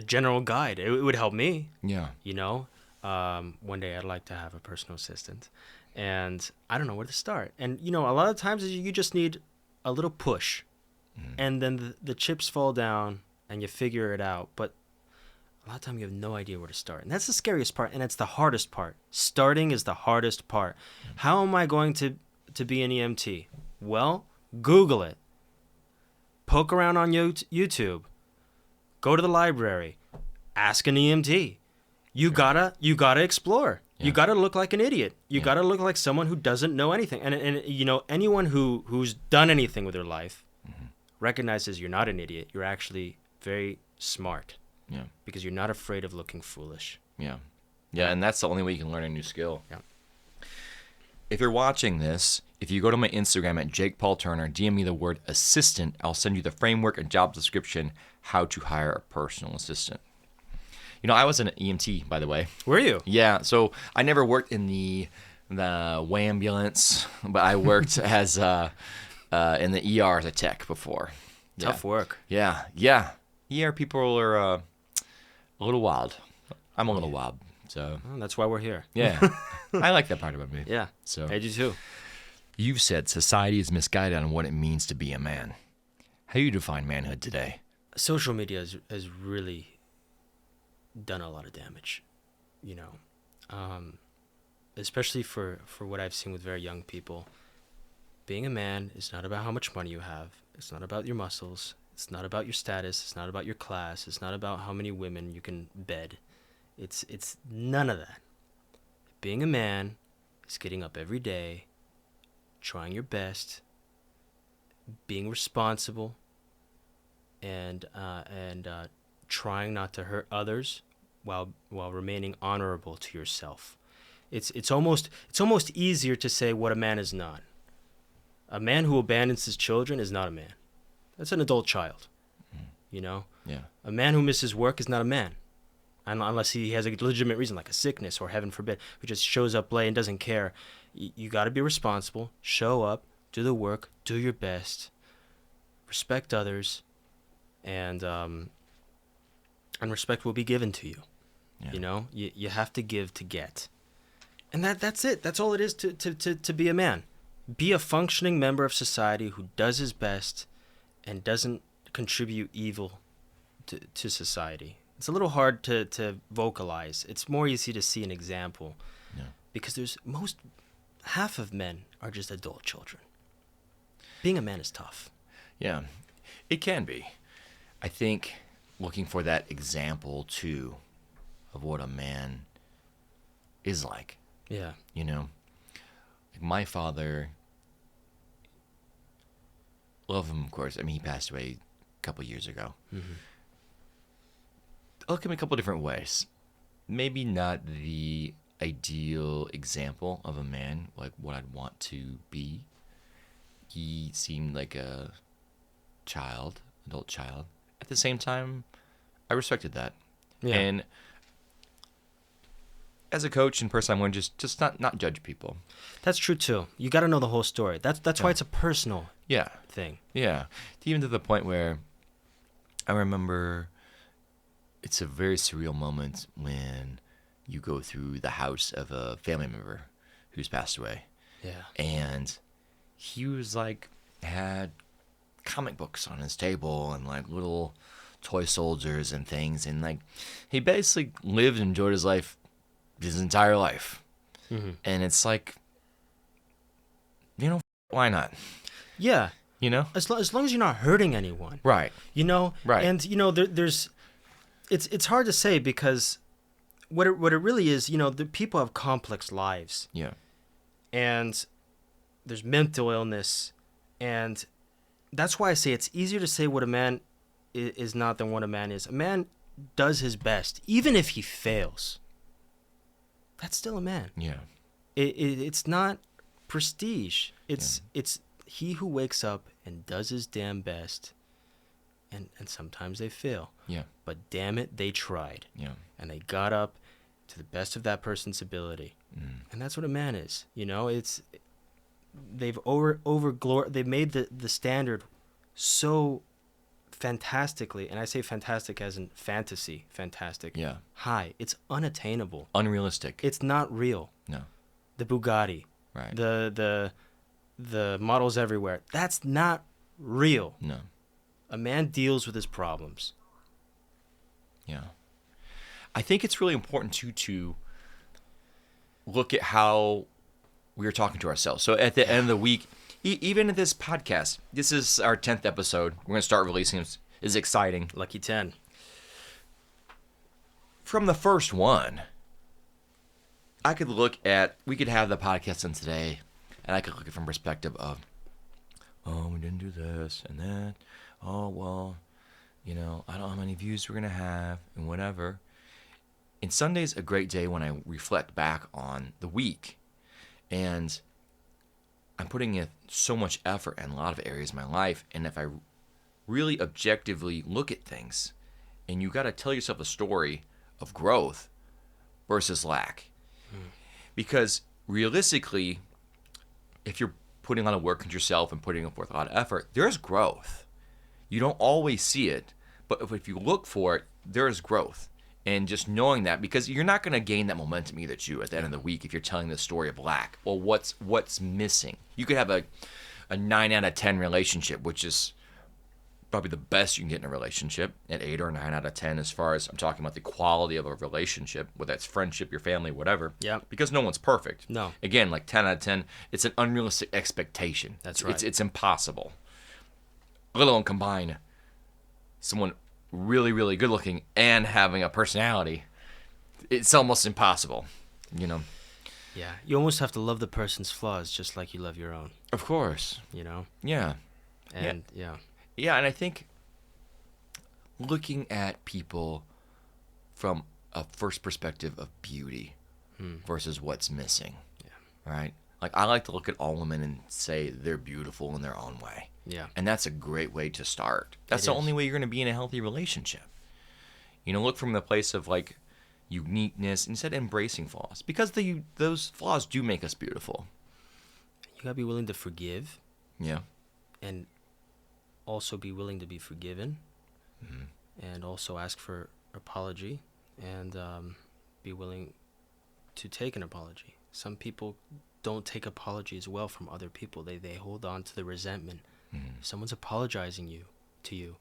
general guide. It would help me. Yeah. You know, one day I'd like to have a personal assistant, and I don't know where to start. And, you know, a lot of times you just need a little push, and then the chips fall down and you figure it out. But a lot of time you have no idea where to start. And that's the scariest part, and it's the hardest part. Starting is the hardest part. How am I going to be an EMT? Well, Google it. Poke around on YouTube. Go to the library. Ask an EMT. You gotta explore. Yeah. You gotta look like an idiot. You gotta look like someone who doesn't know anything. And you know, anyone who's done anything with their life recognizes you're not an idiot. You're actually very smart Yeah. because you're not afraid of looking foolish. Yeah. Yeah, and that's the only way you can learn a new skill. Yeah. If you're watching this, if you go to my Instagram at Jake Paul Turner, DM me the word assistant, I'll send you the framework and job description how to hire a personal assistant. You know, I was an EMT, by the way. Were you? Yeah, so I never worked in the ambulance, but I worked as in the ER as a tech before. Yeah. Tough work. Yeah, yeah. ER people are a little wild. I'm a little wild, so Well, that's why we're here. yeah. I like that part about me. Yeah. So I do too. you've said society is misguided on what it means to be a man. How do you define manhood today? Social media has really done a lot of damage, you know, especially for what I've seen with very young people. Being a man is not about how much money you have. It's not about your muscles. It's not about your status. It's not about your class. It's not about how many women you can bed. It's none of that. Being a man is getting up every day, trying your best, being responsible, and trying not to hurt others while remaining honorable to yourself. It's almost easier to say what a man is not. A man who abandons his children is not a man. That's an adult child. You know? Yeah. A man who misses work is not a man. Unless he has a legitimate reason, like a sickness or heaven forbid, who just shows up late and doesn't care. You got to be responsible, show up, do the work, do your best, respect others, and respect will be given to you. Yeah. You know, you have to give to get. And that's it. That's all it is to be a man. Be a functioning member of society who does his best and doesn't contribute evil to society. It's a little hard to vocalize. It's more easy to see an example. Yeah. Because half of men are just adult children. Being a man is tough. Yeah. It can be. I think looking for that example too of what a man is like. Yeah. You know, like my father, love him, of course. I mean, he passed away a couple years ago. Mm-hmm. I'll look at him a couple different ways. Maybe not the ideal example of a man, like what I'd want to be. He seemed like a adult child. At the same time, I respected that. Yeah. And as a coach and person, I'm going to just not judge people. That's true too. You got to know the whole story. That's why it's a personal Yeah. thing. Yeah. Even to the point where I remember it's a very surreal moment when you go through the house of a family member who's passed away. Yeah. And he was like, had comic books on his table and like little toy soldiers and things. And like, he basically lived and enjoyed his life his entire life. Mm-hmm. And it's like, you know, why not? Yeah. You know? As long as you're not hurting anyone. Right. You know? Right. And, you know, there's... It's hard to say because what it really is, you know, the people have complex lives. Yeah. And there's mental illness. And that's why I say it's easier to say what a man is not than what a man is. A man does his best. Even if he fails, that's still a man. Yeah. It's not prestige. It's he who wakes up and does his damn best. And sometimes they fail. Yeah. But damn it, they tried. Yeah. And they got up to the best of that person's ability. And that's what a man is. You know, they've they've made the standard so fantastically, and I say fantastic as in fantasy, fantastic. Yeah. High. It's unattainable. Unrealistic. It's not real. No. The Bugatti. Right. The models everywhere. That's not real. No. A man deals with his problems. Yeah. I think it's really important to look at how we are talking to ourselves. So at the end of the week, even in this podcast, this is our 10th episode. We're going to start releasing them. It's exciting. Lucky 10. From the first one, we could have the podcast in today, and I could look at it from perspective of, oh, we didn't do this and that. oh, well, I don't know how many views we're going to have and whatever. And Sunday's a great day when I reflect back on the week. And I'm putting in so much effort in a lot of areas of my life. And if I really objectively look at things, and you got to tell yourself a story of growth versus lack. Because realistically, if you're putting a lot of work into yourself and putting forth a lot of effort, there's growth. You don't always see it, but if you look for it, there is growth. And just knowing that, because you're not going to gain that momentum either, too, at the end of the week if you're telling the story of lack. Well, what's missing? You could have a 9 out of 10 relationship, which is probably the best you can get in a relationship, at 8 or 9 out of 10 as far as I'm talking about the quality of a relationship, whether that's friendship, your family, whatever. Yeah. Because no one's perfect. No. Again, like 10 out of 10, it's an unrealistic expectation. That's right. It's impossible. Let alone combine someone really, really good looking and having a personality. It's almost impossible, Yeah. You almost have to love the person's flaws just like you love your own, Of course. Yeah. And yeah. Yeah, and I think looking at people from a first perspective of beauty versus what's missing. Yeah. Right? Like, I like to look at all women and say they're beautiful in their own way. Yeah. And that's a great way to start. That's the only way you're going to be in a healthy relationship. Look from the place of, like, uniqueness instead of embracing flaws. Because those flaws do make us beautiful. You gotta be willing to forgive. Yeah. And also be willing to be forgiven. And also ask for apology. And be willing to take an apology. Some people don't take apologies well from other people. They hold on to the resentment. If someone's apologizing to you,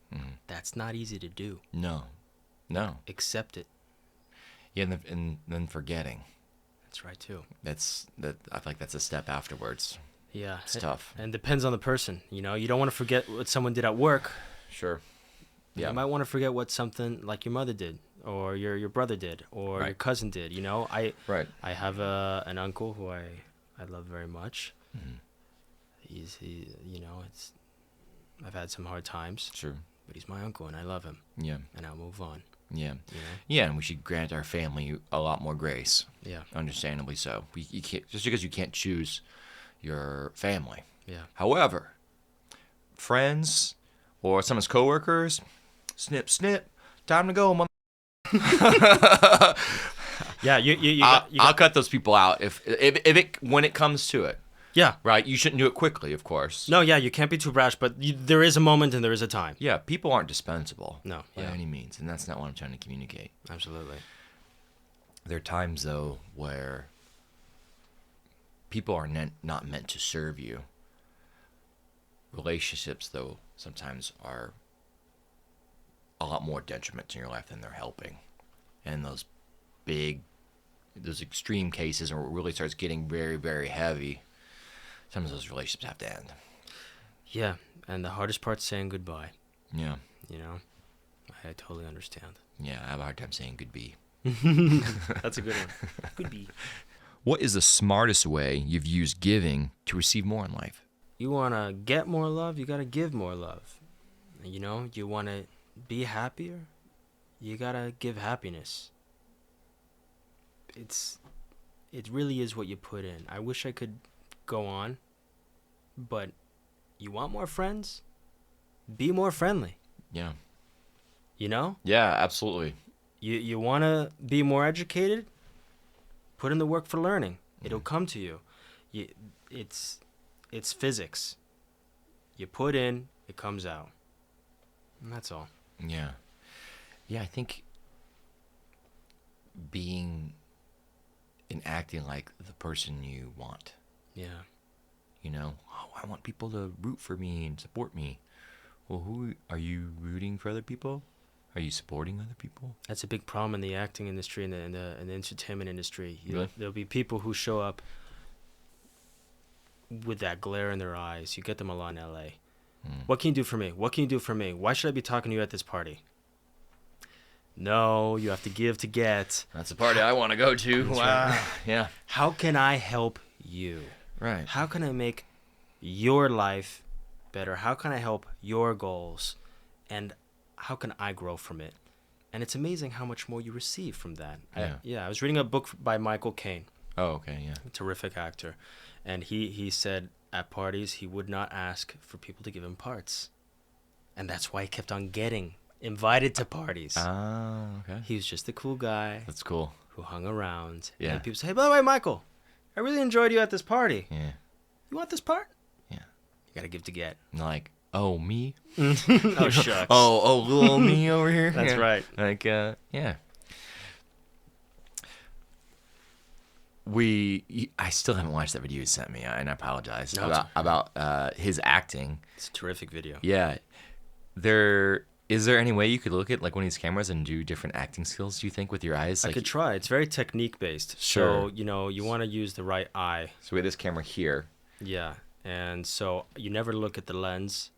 that's not easy to do. No. Accept it. Yeah, and then forgetting. That's right too. I feel like that's a step afterwards. Yeah, It's tough. And depends on the person. You don't want to forget what someone did at work. Sure. Yeah. You might want to forget what something like your mother did, or your brother did, or your cousin did. Right. I have an uncle who I love very much. I've had some hard times. Sure. But he's my uncle, and I love him. Yeah. And I'll move on. Yeah. Yeah, and we should grant our family a lot more grace. Yeah. Understandably so. You can't, just because you can't choose your family. Yeah. However, friends or someone's coworkers, snip, snip, time to go, mother. Yeah, I'll cut those people out when it comes to it. Yeah. Right? You shouldn't do it quickly, of course. No, yeah, you can't be too brash, but there is a moment and there is a time. Yeah, people aren't dispensable. No. By any means, and that's not what I'm trying to communicate. Absolutely. There are times, though, where people are not meant to serve you. Relationships, though, sometimes are a lot more detriment to your life than they're helping. And those extreme cases where it really starts getting very, very heavy, some of those relationships have to end. Yeah, and the hardest part's saying goodbye. Yeah. I totally understand. Yeah, I have a hard time saying goodbye. That's a good one. Goodbye. What is the smartest way you've used giving to receive more in life? You want to get more love, you got to give more love. You want to be happier, you got to give happiness. It really is what you put in. I wish I could go on, but you want more friends? Be more friendly. Yeah. Yeah, absolutely. You want to be more educated? Put in the work for learning. It'll come to you. It's physics. You put in, it comes out. And that's all. Yeah. Yeah, I think being and acting like the person you want. Yeah. I want people to root for me and support me. Well, who are you rooting for? Other people? Are you supporting other people? That's a big problem in the acting industry and the entertainment industry. Really? There'll be people who show up with that glare in their eyes. You get them a lot in L.A. What can you do for me? What can you do for me? Why should I be talking to you at this party? No, you have to give to get. That's a party I want to go to. That's Wow. right. Yeah. How can I help you? Right. How can I make your life better? How can I help your goals? and how can I grow from it? And it's amazing how much more you receive from that. Yeah. I was reading a book by Michael Caine, Oh, okay, yeah. a terrific actor, and he said at parties he would not ask for people to give him parts, and that's why he kept on getting invited to parties. Ah, okay. He was just a cool guy That's cool. who hung around. Yeah. And then people say, hey, by the way, Michael, I really enjoyed you at this party. Yeah. You want this part? Yeah. You gotta give to get. Like, oh, me? Oh, shucks. Oh, little me over here? That's Yeah. right. Like, yeah. I still haven't watched that video you sent me, and I apologize No, about his acting. It's a terrific video. Yeah. Is there any way you could look at like one of these cameras and do different acting skills, do you think, with your eyes? I Like, could try. It's very technique based. Sure. So, you want to use the right eye. so we have this camera here. Yeah. And so you never look at the lens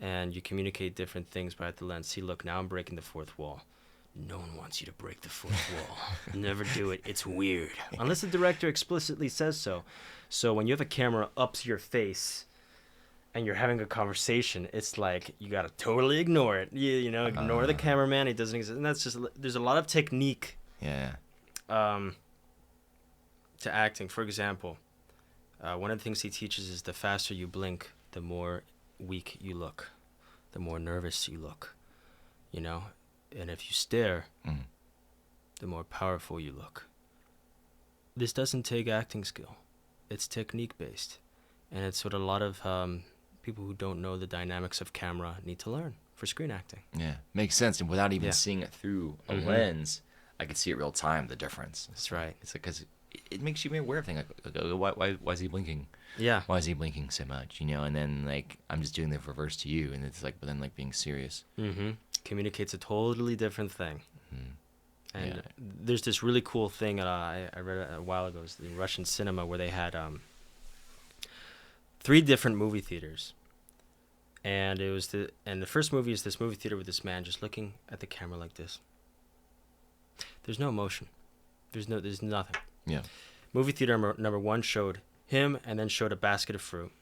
and you communicate different things by the lens. See, look, now I'm breaking the fourth wall. No one wants you to break the fourth wall. Never do it. It's weird. Unless the director explicitly says so. So when you have a camera up to your face and you're having a conversation, it's like you got to totally ignore it. Ignore the cameraman. He doesn't exist. And that's just, there's a lot of technique Yeah. to acting. For example, one of the things he teaches is the faster you blink, the more weak you look, the more nervous you look, and if you stare, the more powerful you look. This doesn't take acting skill. It's technique based, and it's what a lot of people who don't know the dynamics of camera need to learn for screen acting. Yeah. Makes sense. And without even Yeah. seeing it through a Mhm. lens, I could see it real time, the difference. That's right. It's like, because it makes you aware of things. Like, why is he blinking? Yeah. Why is he blinking so much? And then like I'm just doing the reverse to you, and it's like, but then like being serious. Mm-hmm. Communicates a totally different thing. Mhm. And Yeah. there's this really cool thing I read a while ago. It's the Russian cinema where they had 3 different movie theaters, and the first movie is this movie theater with this man just looking at the camera like this. There's no emotion. There's nothing. Yeah. Movie theater number 1 showed him and then showed a basket of fruit.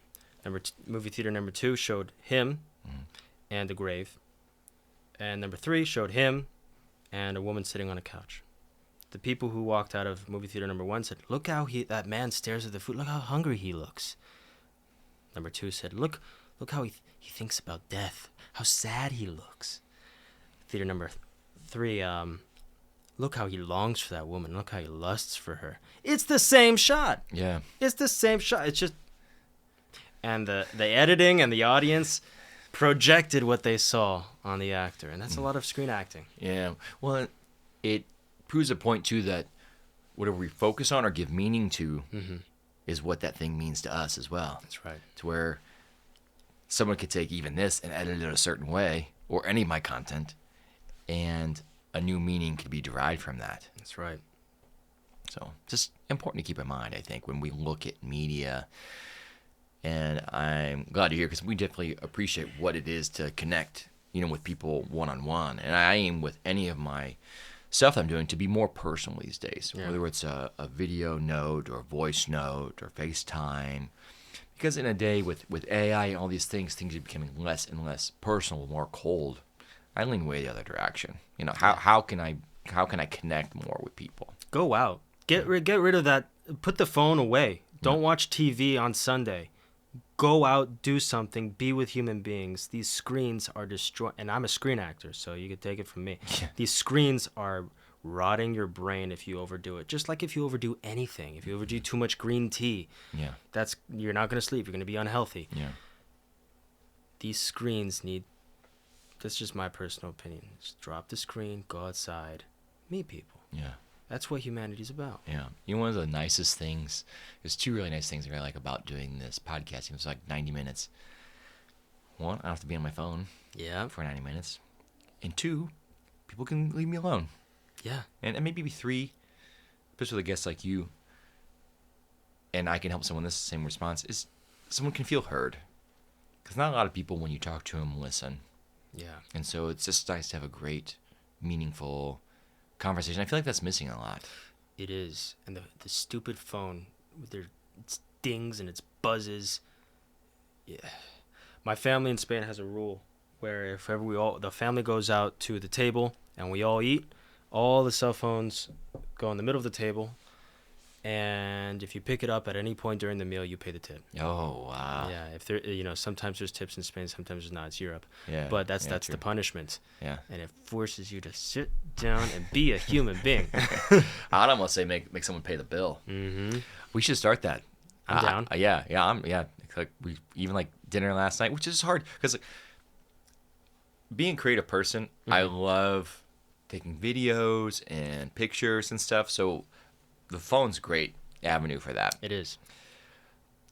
Movie theater number 2 showed him and a grave, and number 3 showed him and a woman sitting on a couch. The people who walked out of movie theater number 1 said, look how that man stares at the food. Look how hungry he looks. Number 2 said, look how he thinks about death. How sad he looks. Theater number 3, look how he longs for that woman. Look how he lusts for her. It's the same shot. Yeah. It's the same shot. It's just... And the editing and the audience projected what they saw on the actor. And that's a lot of screen acting. Yeah. Well, it proves a point, too, that whatever we focus on or give meaning to is what that thing means to us as well. That's right. To where someone could take even this and edit it a certain way, or any of my content, and a new meaning could be derived from that. That's right. So just important to keep in mind, I think, when we look at media. And I'm glad to hear, because we definitely appreciate what it is to connect, with people one-on-one. And I aim with any of my stuff I'm doing to be more personal these days, Yeah. whether it's a video note or a voice note or FaceTime. Because in a day with AI and all these things are becoming less and less personal, more cold. I lean way the other direction. How can I connect more with people? Go out. Get rid of that. Put the phone away. Don't watch TV on Sunday. Go out, do something, be with human beings. These screens are destroying, and I'm a screen actor, so you could take it from me. Yeah. These screens are rotting your brain if you overdo it. Just like if you overdo anything. If you overdo too much green tea, Yeah. you're not going to sleep. You're going to be unhealthy. Yeah. These screens need, that's just my personal opinion. Just drop the screen, go outside, meet people. Yeah. That's what humanity's about. Yeah. One of the nicest things, there's 2 really nice things that I like about doing this podcasting. It's like 90 minutes. 1, I don't have to be on my phone Yeah. for 90 minutes. And 2, people can leave me alone. Yeah. And maybe 3, especially with a guest like you, and I can help someone this same response, is someone can feel heard. Because not a lot of people, when you talk to them, listen. Yeah. And so it's just nice to have a great, meaningful conversation. I feel like that's missing a lot. It is. And the stupid phone with its dings and its buzzes. Yeah. My family in Spain has a rule. where if ever the family goes out to the table and we all eat, all the cell phones go in the middle of the table, and if you pick it up at any point during the meal, you pay the tip. Oh, wow. Yeah, if sometimes there's tips in Spain, sometimes there's not. It's Europe. Yeah. But that's true. the punishment. Yeah. And it forces you to sit down and be a human being. I'd almost say make someone pay the bill. Mm-hmm. We should start that. I'm down. Yeah. Like we even like dinner last night, which is hard because like, being a creative person, I love taking videos and pictures and stuff. So the phone's a great avenue for that. It is.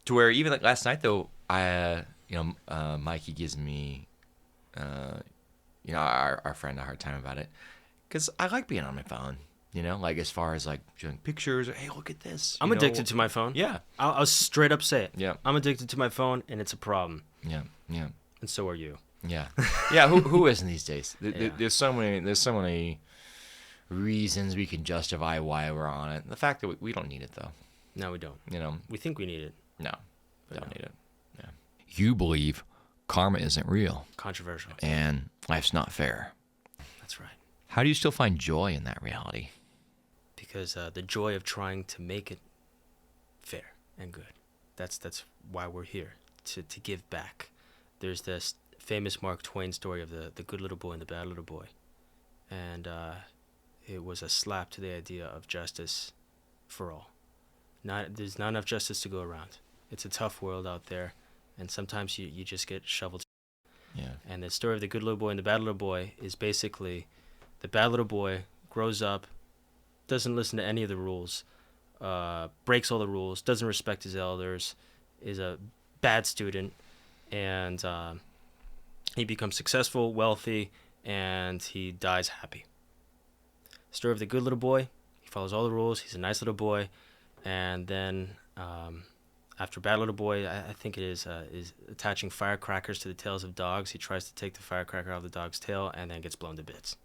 To where even like last night though, Mikey gives me, our friend a hard time about it, because I like being on my phone. Like as far as like showing pictures or hey, look at this. I'm addicted to my phone. Yeah. I'll straight up say it. Yeah. I'm addicted to my phone, and it's a problem. Yeah. Yeah. And so are you. Yeah. Yeah. Who isn't these days? Yeah. There's so many reasons we can justify why we're on it. The fact that we don't need it though. No, we don't. We think we need it. No, But don't no. need it. Yeah. You believe karma isn't real Controversial. and life's not fair. That's right. How do you still find joy in that reality? Because the joy of trying to make it fair and good. That's why we're here, to give back. There's this famous Mark Twain story of the good little boy and the bad little boy. And it was a slap to the idea of justice for all. There's not enough justice to go around. It's a tough world out there, and sometimes you just get shoveled. Yeah. And the story of the good little boy and the bad little boy is basically the bad little boy grows up, doesn't listen to any of the rules, breaks all the rules, doesn't respect his elders, is a bad student, and he becomes successful, wealthy, and he dies happy. Story of the good little boy, he follows all the rules, he's a nice little boy, and then after bad little boy, I think it is attaching firecrackers to the tails of dogs. He tries to take the firecracker out of the dog's tail and then gets blown to bits.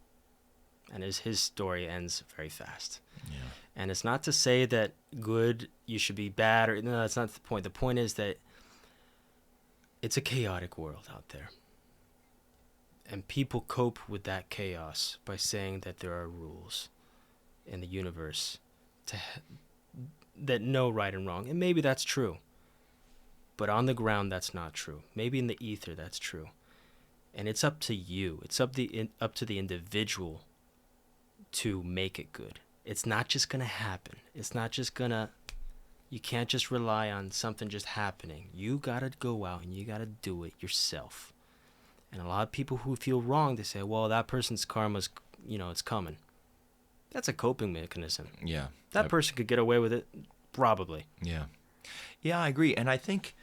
And his story ends very fast. Yeah. And it's not to say that good, you should be bad, or no, that's not the point. The point is that it's a chaotic world out there. And people cope with that chaos by saying that there are rules in the universe that know right and wrong. And maybe that's true. But on the ground, that's not true. Maybe in the ether, that's true. And it's up to you. It's up to the individual to make it good. It's not just going to happen. It's not just going to... You can't just rely on something just happening. You got to go out and you got to do it yourself. And a lot of people who feel wrong, they say, well, that person's karma's, it's coming. That's a coping mechanism. Yeah. That person could get away with it, probably. Yeah. Yeah, I agree. And I think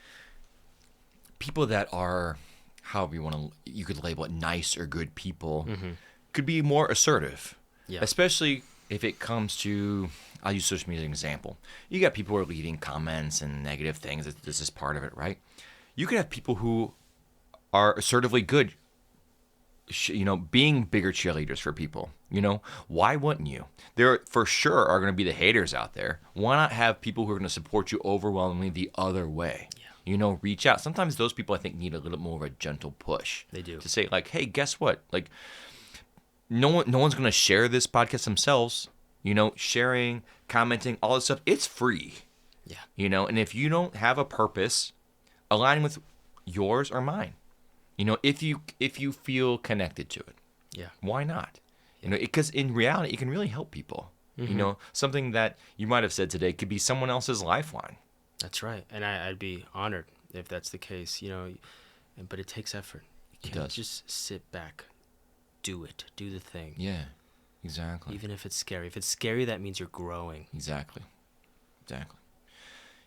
people that are, however you could label it, nice or good people, could be more assertive. Yeah. Especially if it comes to, I'll use social media as an example. You got people who are leaving comments and negative things. This is part of it, right? You could have people who are assertively good, being bigger cheerleaders for people. Why wouldn't you? There for sure are going to be the haters out there. Why not have people who are going to support you overwhelmingly the other way? Yeah. Reach out. Sometimes those people I think need a little more of a gentle push. They do. To say like, hey, guess what? Like, no one's going to share this podcast themselves. Sharing, commenting, all this stuff, it's free. Yeah. And if you don't have a purpose aligning with yours or mine, if you feel connected to it, yeah, why not? Because in reality, it can really help people. Something that you might have said today could be someone else's lifeline. That's right. And I'd be honored if that's the case, but it takes effort. You can't just sit back. Do it. Do the thing. Yeah, exactly. Even if it's scary. If it's scary, that means you're growing. Exactly.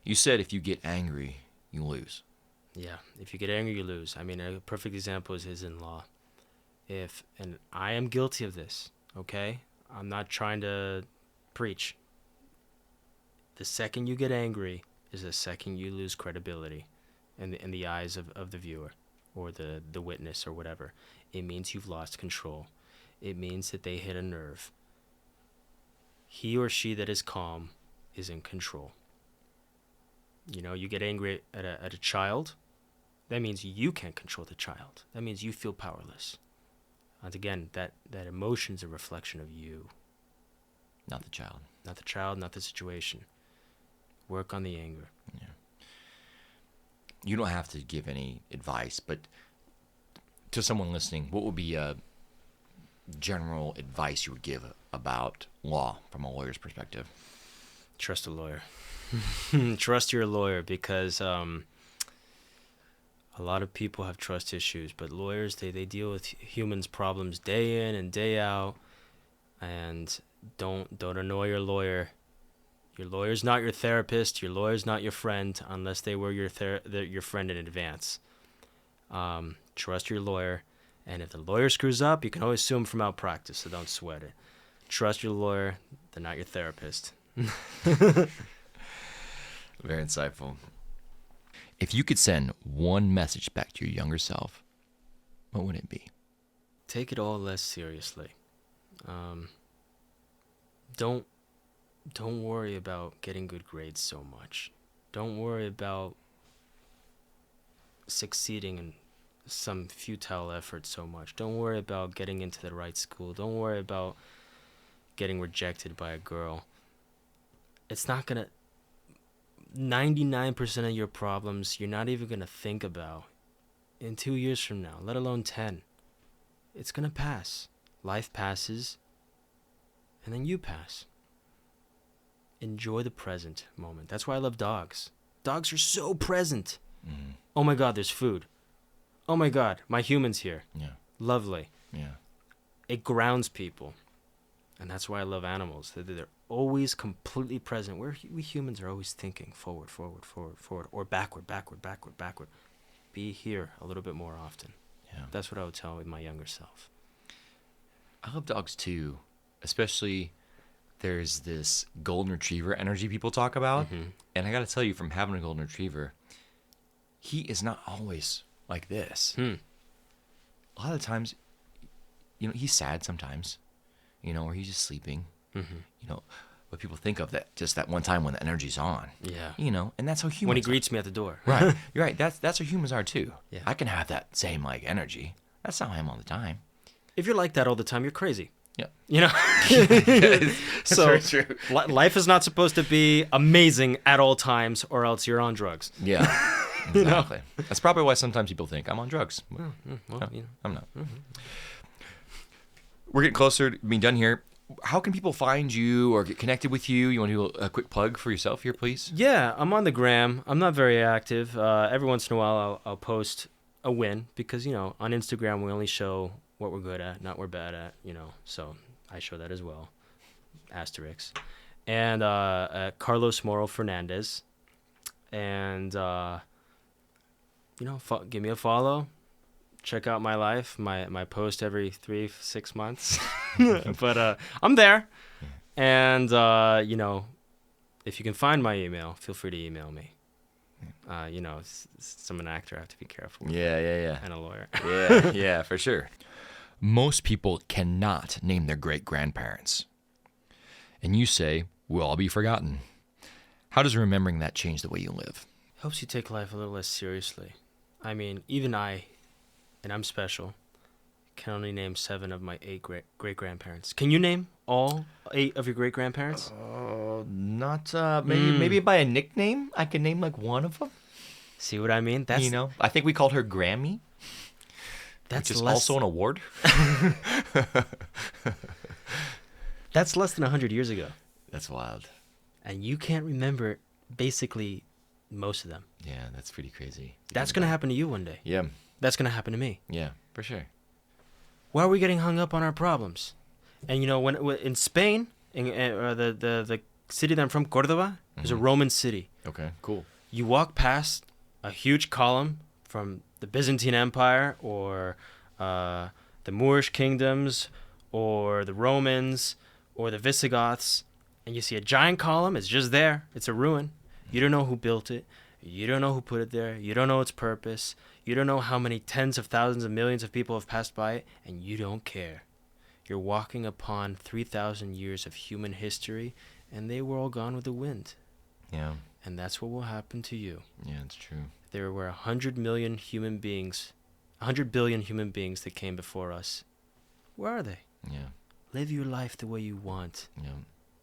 You said if you get angry, you lose. Yeah. If you get angry, you lose. I mean, a perfect example is his in-law. And I am guilty of this, okay? I'm not trying to preach. The second you get angry is the second you lose credibility in the eyes of the viewer or the witness or whatever. It means you've lost control. It means that they hit a nerve. He or she that is calm is in control. You get angry at a child, that means you can't control the child. That means you feel powerless. And again, that emotion's a reflection of you. Not the child. Not the child, not the situation. Work on the anger. Yeah. You don't have to give any advice, but to someone listening, what would be a general advice you would give about law from a lawyer's perspective? Trust a lawyer. Trust your lawyer, because a lot of people have trust issues, but lawyers, they deal with humans' problems day in and day out. And don't annoy your lawyer. Your lawyer's not your therapist. Your lawyer's not your friend unless they were your friend in advance. Trust your lawyer. And if the lawyer screws up, you can always sue him for malpractice, so don't sweat it. Trust your lawyer. They're not your therapist. Very insightful. If you could send one message back to your younger self, what would it be? Take it all less seriously. Don't worry about getting good grades so much. Don't worry about succeeding in some futile effort so much. Don't worry about getting into the right school. Don't worry about getting rejected by a girl. It's not gonna... 99% of your problems you're not even gonna think about in 2 years from now, let alone 10. It's gonna pass. Life passes, and then you pass. Enjoy the present moment. That's why I love dogs. Dogs are so present. Mm-hmm. Oh my God, there's food. Oh my God, my human's here. Yeah. Lovely. Yeah. It grounds people. And that's why I love animals. They're always completely present. We humans are always thinking forward, or backward. Be here a little bit more often. Yeah. That's what I would tell my younger self. I love dogs too, especially there's this golden retriever energy people talk about. Mm-hmm. And I got to tell you, from having a golden retriever, he is not always like this. A lot of the times, he's sad sometimes, or he's just sleeping, but people think of that just that one time when the energy's on. Yeah. And that's how humans When he are. greets me at the door. Right. You're right. That's how humans are too. Yeah. I can have that same energy. That's not how I am all the time. If you're like that all the time, you're crazy. Yeah. So very true. Life is not supposed to be amazing at all times, or else you're on drugs. Yeah. Exactly. That's probably why sometimes people think I'm on drugs. Well, I'm not. Mm-hmm. We're getting closer to being done here. How can people find you or get connected with you? You want to do a quick plug for yourself here, please? Yeah, I'm on the gram. I'm not very active. Every once in a while, I'll post a win because, on Instagram, we only show what we're good at, not what we're bad at, So I show that as well. Asterix. And Carlos Morrow Fernandez. And, give me a follow. Check out my life, my post every 3-6 months. But I'm there. And, if you can find my email, feel free to email me. Since I'm an actor, I have to be careful. Yeah. And a lawyer. Yeah, for sure. Most people cannot name their great-grandparents. And you say, we'll all be forgotten. How does remembering that change the way you live? Helps you take life a little less seriously. I mean, even I, and I'm special, can only name 7 of my 8 great-grandparents. Can you name all 8 of your great-grandparents? Not, maybe by a nickname. I can name one of them. See what I mean? That's I think we called her Grammy. That's which is also an award. That's less than 100 years ago. That's wild. And you can't remember basically most of them. Yeah, that's pretty crazy. That's going to happen to you one day. Yeah. That's going to happen to me. Yeah, for sure. Why are we getting hung up on our problems? And when in Spain, in the city that I'm from, Córdoba, is a Roman city. Okay, cool. You walk past a huge column from the Byzantine Empire or the Moorish kingdoms or the Romans or the Visigoths, and you see a giant column. It's just there. It's a ruin. You don't know who built it. You don't know who put it there. You don't know its purpose. You don't know how many tens of thousands of millions of people have passed by it, and you don't care. You're walking upon 3,000 years of human history, and they were all gone with the wind. Yeah. And that's what will happen to you. Yeah, it's true. There were 100 million human beings, 100 billion human beings that came before us. Where are they? Yeah. Live your life the way you want. Yeah.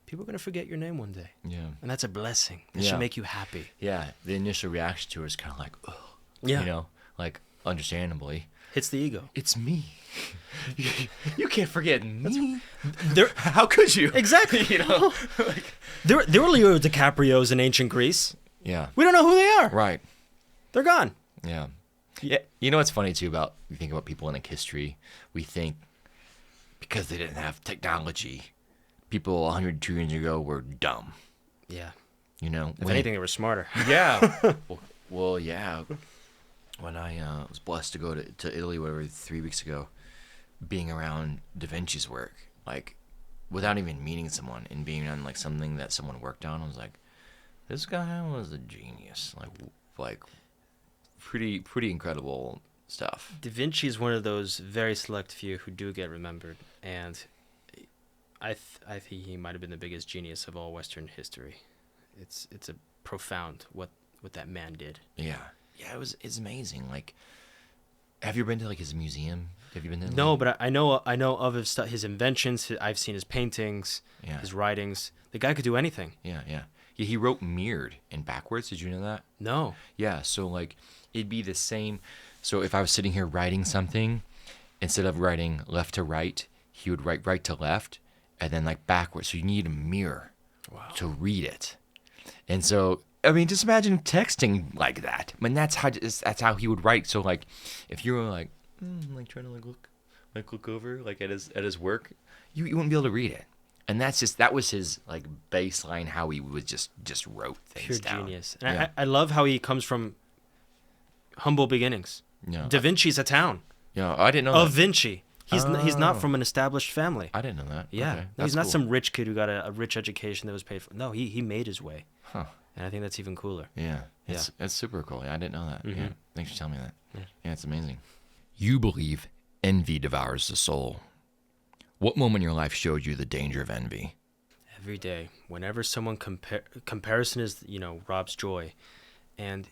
People are going to forget your name one day. Yeah. And that's a blessing. It Yeah. should make you happy. Yeah. The initial reaction to it is kind of like, ugh. Yeah. You know, like, understandably. Hits the ego. It's me. You can't forget me. There, How could you? exactly. You know? Like, there were Leo DiCaprios in ancient Greece. yeah. We don't know who they are. Right. They're gone. Yeah. Yeah. You know what's funny too about you think about people in like history, we think because they didn't have technology, people 100 years ago were dumb. Yeah. You know? If anything, they were smarter. Yeah. well, yeah. When I was blessed to go to Italy, whatever, 3 weeks ago, being around Da Vinci's work, like, without even meeting someone and being on, like, something that someone worked on, I was like, this guy was a genius. Like pretty incredible stuff. Da Vinci is one of those very select few who do get remembered. And I think he might have been the biggest genius of all Western history. It's a profound what that man did. Yeah. Yeah, it's amazing. Like, have you been to like his museum? Have you been there? No, but I know of his inventions. I've seen his paintings, Yeah. his writings. The guy could do anything. Yeah. He wrote mirrored and backwards. Did you know that? No. Yeah. So like, it'd be the same. So if I was sitting here writing something, instead of writing left to right, he would write right to left, and then like backwards. So you need a mirror to read it. And so, I mean, just imagine texting like that. I mean, that's how he would write. So like, if you were like trying to look over like at his work, you wouldn't be able to read it. And that was his like baseline, how he would just wrote things Pure down. genius. And Yeah. I love how he comes from humble beginnings. Yeah. Da Vinci's a town Yeah, I didn't know of that. Vinci. He's Oh. not from an established family. I didn't know that. Yeah, Okay, no, that's he's not cool. some rich kid who got a rich education that was paid for. No, he made his way, Huh. and I think that's even cooler. Yeah. It's super cool. Yeah, I didn't know that. Mhm. Yeah. Thanks for telling me that. Yeah. Yeah, it's amazing. You believe envy devours the soul. What moment in your life showed you the danger of envy? Every day, whenever someone comparison is robs joy, and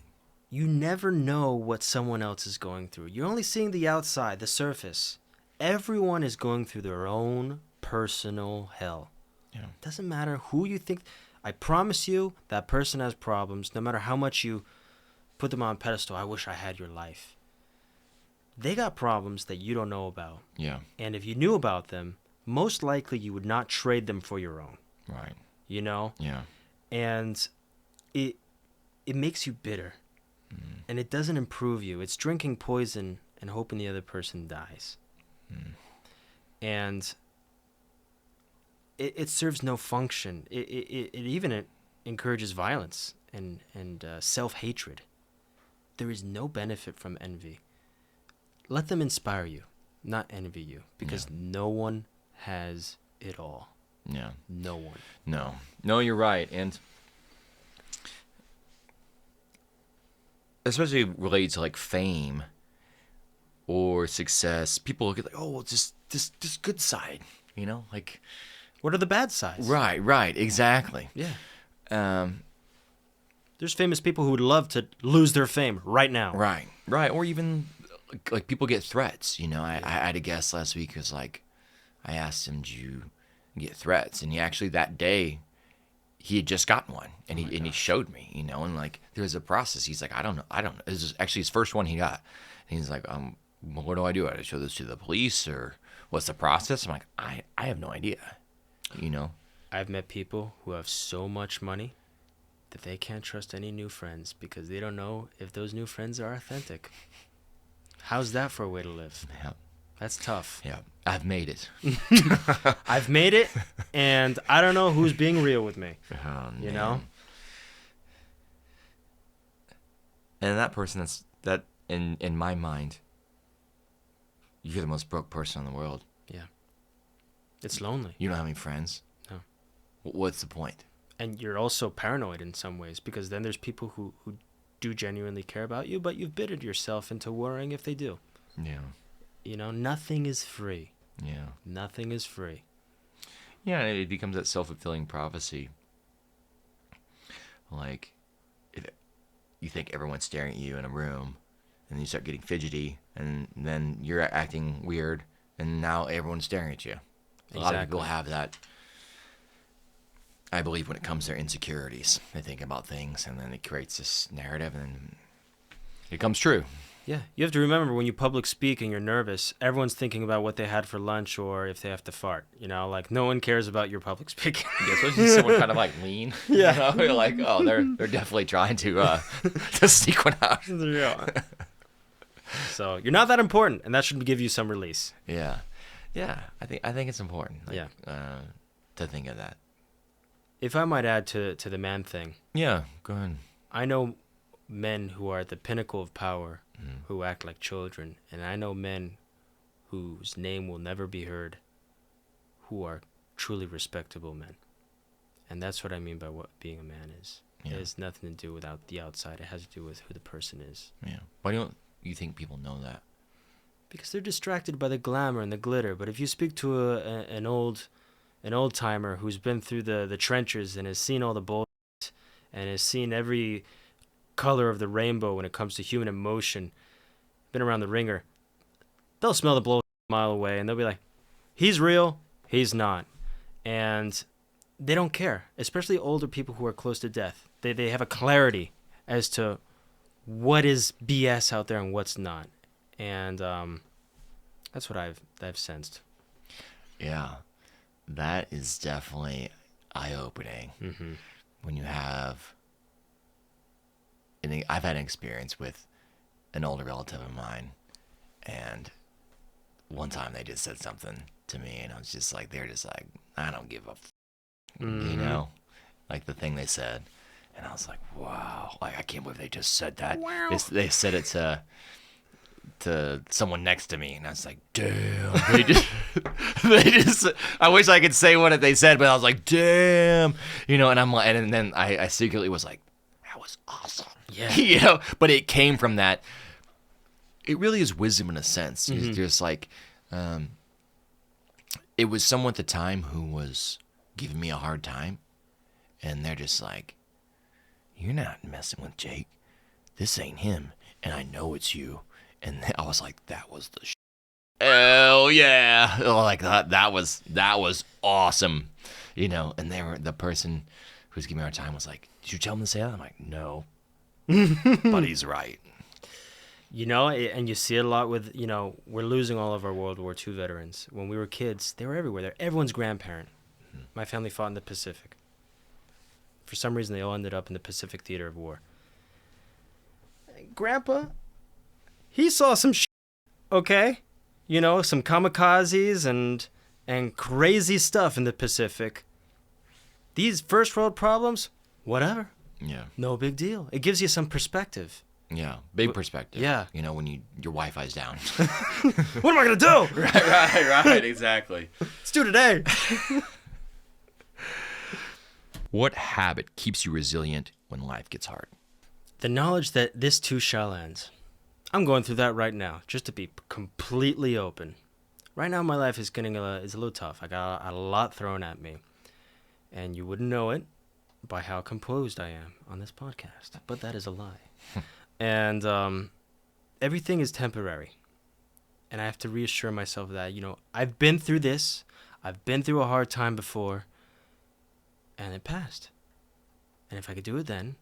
you never know what someone else is going through. You're only seeing the outside, the surface. Everyone is going through their own personal hell. Yeah. Doesn't matter who you think. I promise you, that person has problems. No matter how much you put them on a pedestal, I wish I had your life. They got problems that you don't know about. Yeah. And if you knew about them, most likely you would not trade them for your own. Right. You know? Yeah. And it makes you bitter. And it doesn't improve you. It's drinking poison and hoping the other person dies. And it serves no function. It even encourages violence and self-hatred. There is no benefit from envy. Let them inspire you, not envy you, because no one has it all. Yeah. No one. No, you're right. And especially related to like fame or success, people look at like, oh, just good side, like. What are the bad sides? Right, exactly. Yeah. There's famous people who would love to lose their fame right now. Right, or even like people get threats. I had a guest last week who's like, I asked him, "Do you get threats?" And he actually that day, he had just gotten one, and he showed me, and like there was a process. He's like, I don't know. This is actually his first one he got, and he's like, what do I do? I show this to the police, or what's the process? I'm like, I have no idea. I've met people who have so much money that they can't trust any new friends because they don't know if those new friends are authentic. How's that for a way to live? Yeah. That's tough. Yeah, I've made it. I've made it, and I don't know who's being real with me. Oh, You know? And that person that in my mind, you're the most broke person in the world. Yeah. It's lonely. You don't have any friends. No. What's the point? And you're also paranoid in some ways because then there's people who do genuinely care about you, but you've bittered yourself into worrying if they do. Yeah. Nothing is free. Yeah. Nothing is free. Yeah, and it becomes that self-fulfilling prophecy. Like, think everyone's staring at you in a room, and you start getting fidgety, and then you're acting weird, and now everyone's staring at you. A lot of people have that. I believe when it comes to their insecurities, they think about things, and then it creates this narrative, and it comes true. Yeah, you have to remember when you public speak and you're nervous, everyone's thinking about what they had for lunch or if they have to fart. You know, like no one cares about your public speaking. Yeah, especially someone kind of like lean. Yeah. You know? You're like, oh, they're definitely trying to sneak one out. Yeah. So you're not that important, and that should give you some release. Yeah, yeah. I think it's important. Yeah. To think of that. If I might add to the man thing. Yeah, go ahead. I know men who are at the pinnacle of power who act like children, and I know men whose name will never be heard who are truly respectable men. And that's what I mean by what being a man is. Yeah. It has nothing to do with the outside. It has to do with who the person is. Yeah. Why don't you think people know that? Because they're distracted by the glamour and the glitter. But if you speak to an old timer who's been through the trenches and has seen all the bullshit and has seen every color of the rainbow when it comes to human emotion, been around the ringer, they'll smell the bullshit a mile away and they'll be like, he's real, he's not. And they don't care, especially older people who are close to death. They have a clarity as to what is BS out there and what's not. And that's what I've sensed. Yeah, that is definitely eye-opening. Mm-hmm. When you have, and I've had an experience with an older relative of mine, and one time they just said something to me, and I was just like, they're just like, I don't give a you know, like the thing they said, and I was like, wow, like I can't believe they just said that. Wow. They said it to someone next to me, and I was like, damn. They just I wish I could say what they said, but I was like, damn, you know. And I'm like, and then I secretly was like, that was awesome. Yeah. You know, but it came from that. It really is wisdom in a sense. Mm-hmm. It's just like, it was someone at the time who was giving me a hard time, and they're just like, you're not messing with Jake. This ain't him, and I know it's you. And I was like, that was the hell yeah. Like that was awesome. You know, and the person who's giving me a hard time was like, did you tell him to say that? I'm like, no. But he's right. You know, and you see it a lot with, you know, we're losing all of our World War II veterans. When we were kids, they were everywhere. They're everyone's grandparent. Mm-hmm. My family fought in the Pacific. For some reason, they all ended up in the Pacific Theater of War. Grandpa, he saw some shit, okay? You know, some kamikazes and crazy stuff in the Pacific. These first world problems, whatever. Yeah. No big deal. It gives you some perspective. Yeah. Big perspective. Yeah. You know, when your Wi-Fi's down. What am I going to do? Right. Exactly. Let's do today. What habit keeps you resilient when life gets hard? The knowledge that this too shall end. I'm going through that right now, just to be completely open. Right now, my life is getting is a little tough. I got a lot thrown at me. And you wouldn't know it by how composed I am on this podcast. But that is a lie. And everything is temporary. And I have to reassure myself that, you know, I've been through this. I've been through a hard time before. And it passed. And if I could do it then,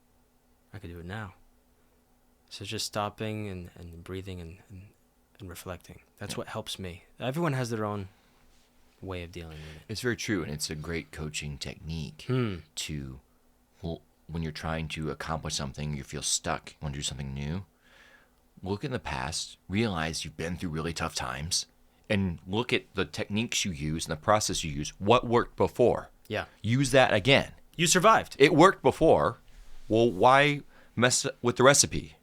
I could do it now. So just stopping and breathing and reflecting. That's what helps me. Everyone has their own way of dealing with it. It's very true, and it's a great coaching technique to, well, when you're trying to accomplish something, you feel stuck, you want to do something new, look in the past, realize you've been through really tough times, and look at the techniques you use and the process you use. What worked before? Yeah. Use that again. You survived. It worked before. Well, why mess with the recipe?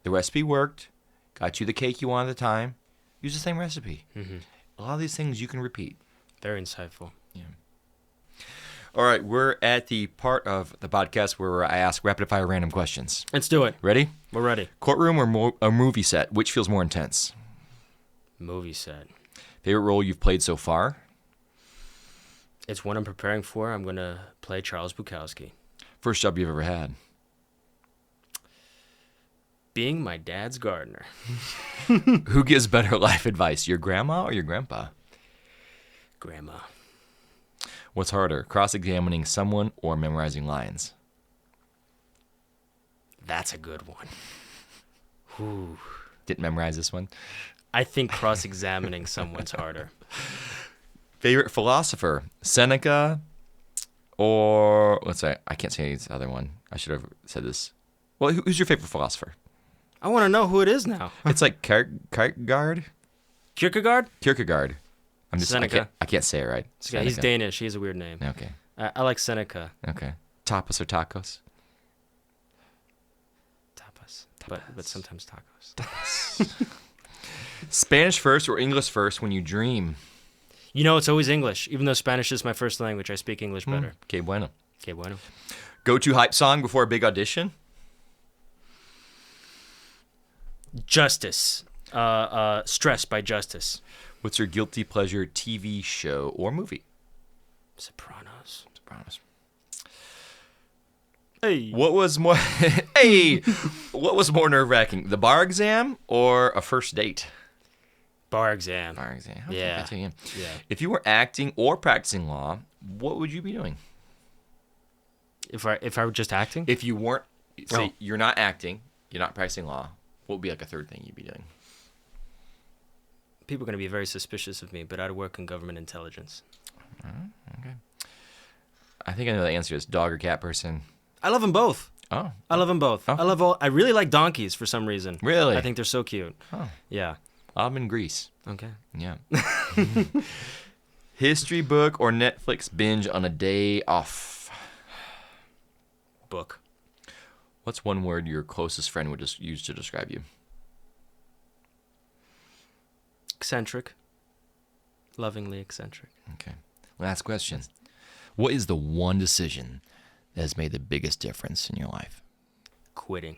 The recipe worked, got you the cake you wanted at the time. Use the same recipe. Mm-hmm. A lot of these things you can repeat. Very insightful. Yeah. All right, we're at the part of the podcast where I ask rapid-fire random questions. Let's do it. Ready? We're ready. Courtroom or a movie set, which feels more intense? Movie set. Favorite role you've played so far? It's one I'm preparing for. I'm going to play Charles Bukowski. First job you've ever had? Being my dad's gardener. Who gives better life advice, your grandma or your grandpa? Grandma. What's harder, cross-examining someone or memorizing lines? That's a good one. Ooh. Didn't memorize this one. I think cross-examining someone's harder. Favorite philosopher, Seneca or, let's say, I can't say this other one. I should have said this. Well, who's your favorite philosopher? I want to know who it is now. It's like Kierkegaard? Kierkegaard? I'm Seneca. I can't say it right. Yeah, he's Danish. He has a weird name. Okay. I like Seneca. Okay. Tapas or tacos? Tapas. But sometimes tacos. Spanish first or English first when you dream? You know, it's always English. Even though Spanish is my first language, I speak English better. Que bueno. Que bueno. Go-to hype song before a big audition? Justice. Stress by Justice. What's your guilty pleasure TV show or movie? Sopranos. Hey. What was more Hey, what was more nerve-wracking, the bar exam or a first date? Bar exam. Okay, Yeah. yeah. If you were acting or practicing law, what would you be doing? If I were just acting? If you weren't, say you're not acting, you're not practicing law, what would be like a third thing you'd be doing? People are going to be very suspicious of me, but I'd work in government intelligence. Okay. I think I know the answer is dog or cat person. I love them both. Oh. I love them both. Oh. I really like donkeys for some reason. Really? I think they're so cute. Oh. Yeah. I'm in Greece. Okay. Yeah. History book or Netflix binge on a day off? Book. What's one word your closest friend would just use to describe you? Eccentric. Lovingly eccentric. Okay. Last question. What is the one decision that has made the biggest difference in your life? Quitting.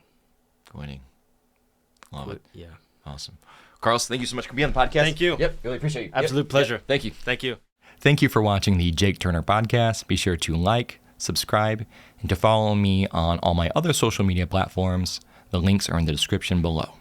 Love it. Yeah. Awesome. Carlos, thank you so much for being on the podcast. Thank you. Yep, really appreciate you. Absolute pleasure. Yep. Thank you. Thank you. Thank you for watching the Jake Turner podcast. Be sure to like, subscribe, and to follow me on all my other social media platforms. The links are in the description below.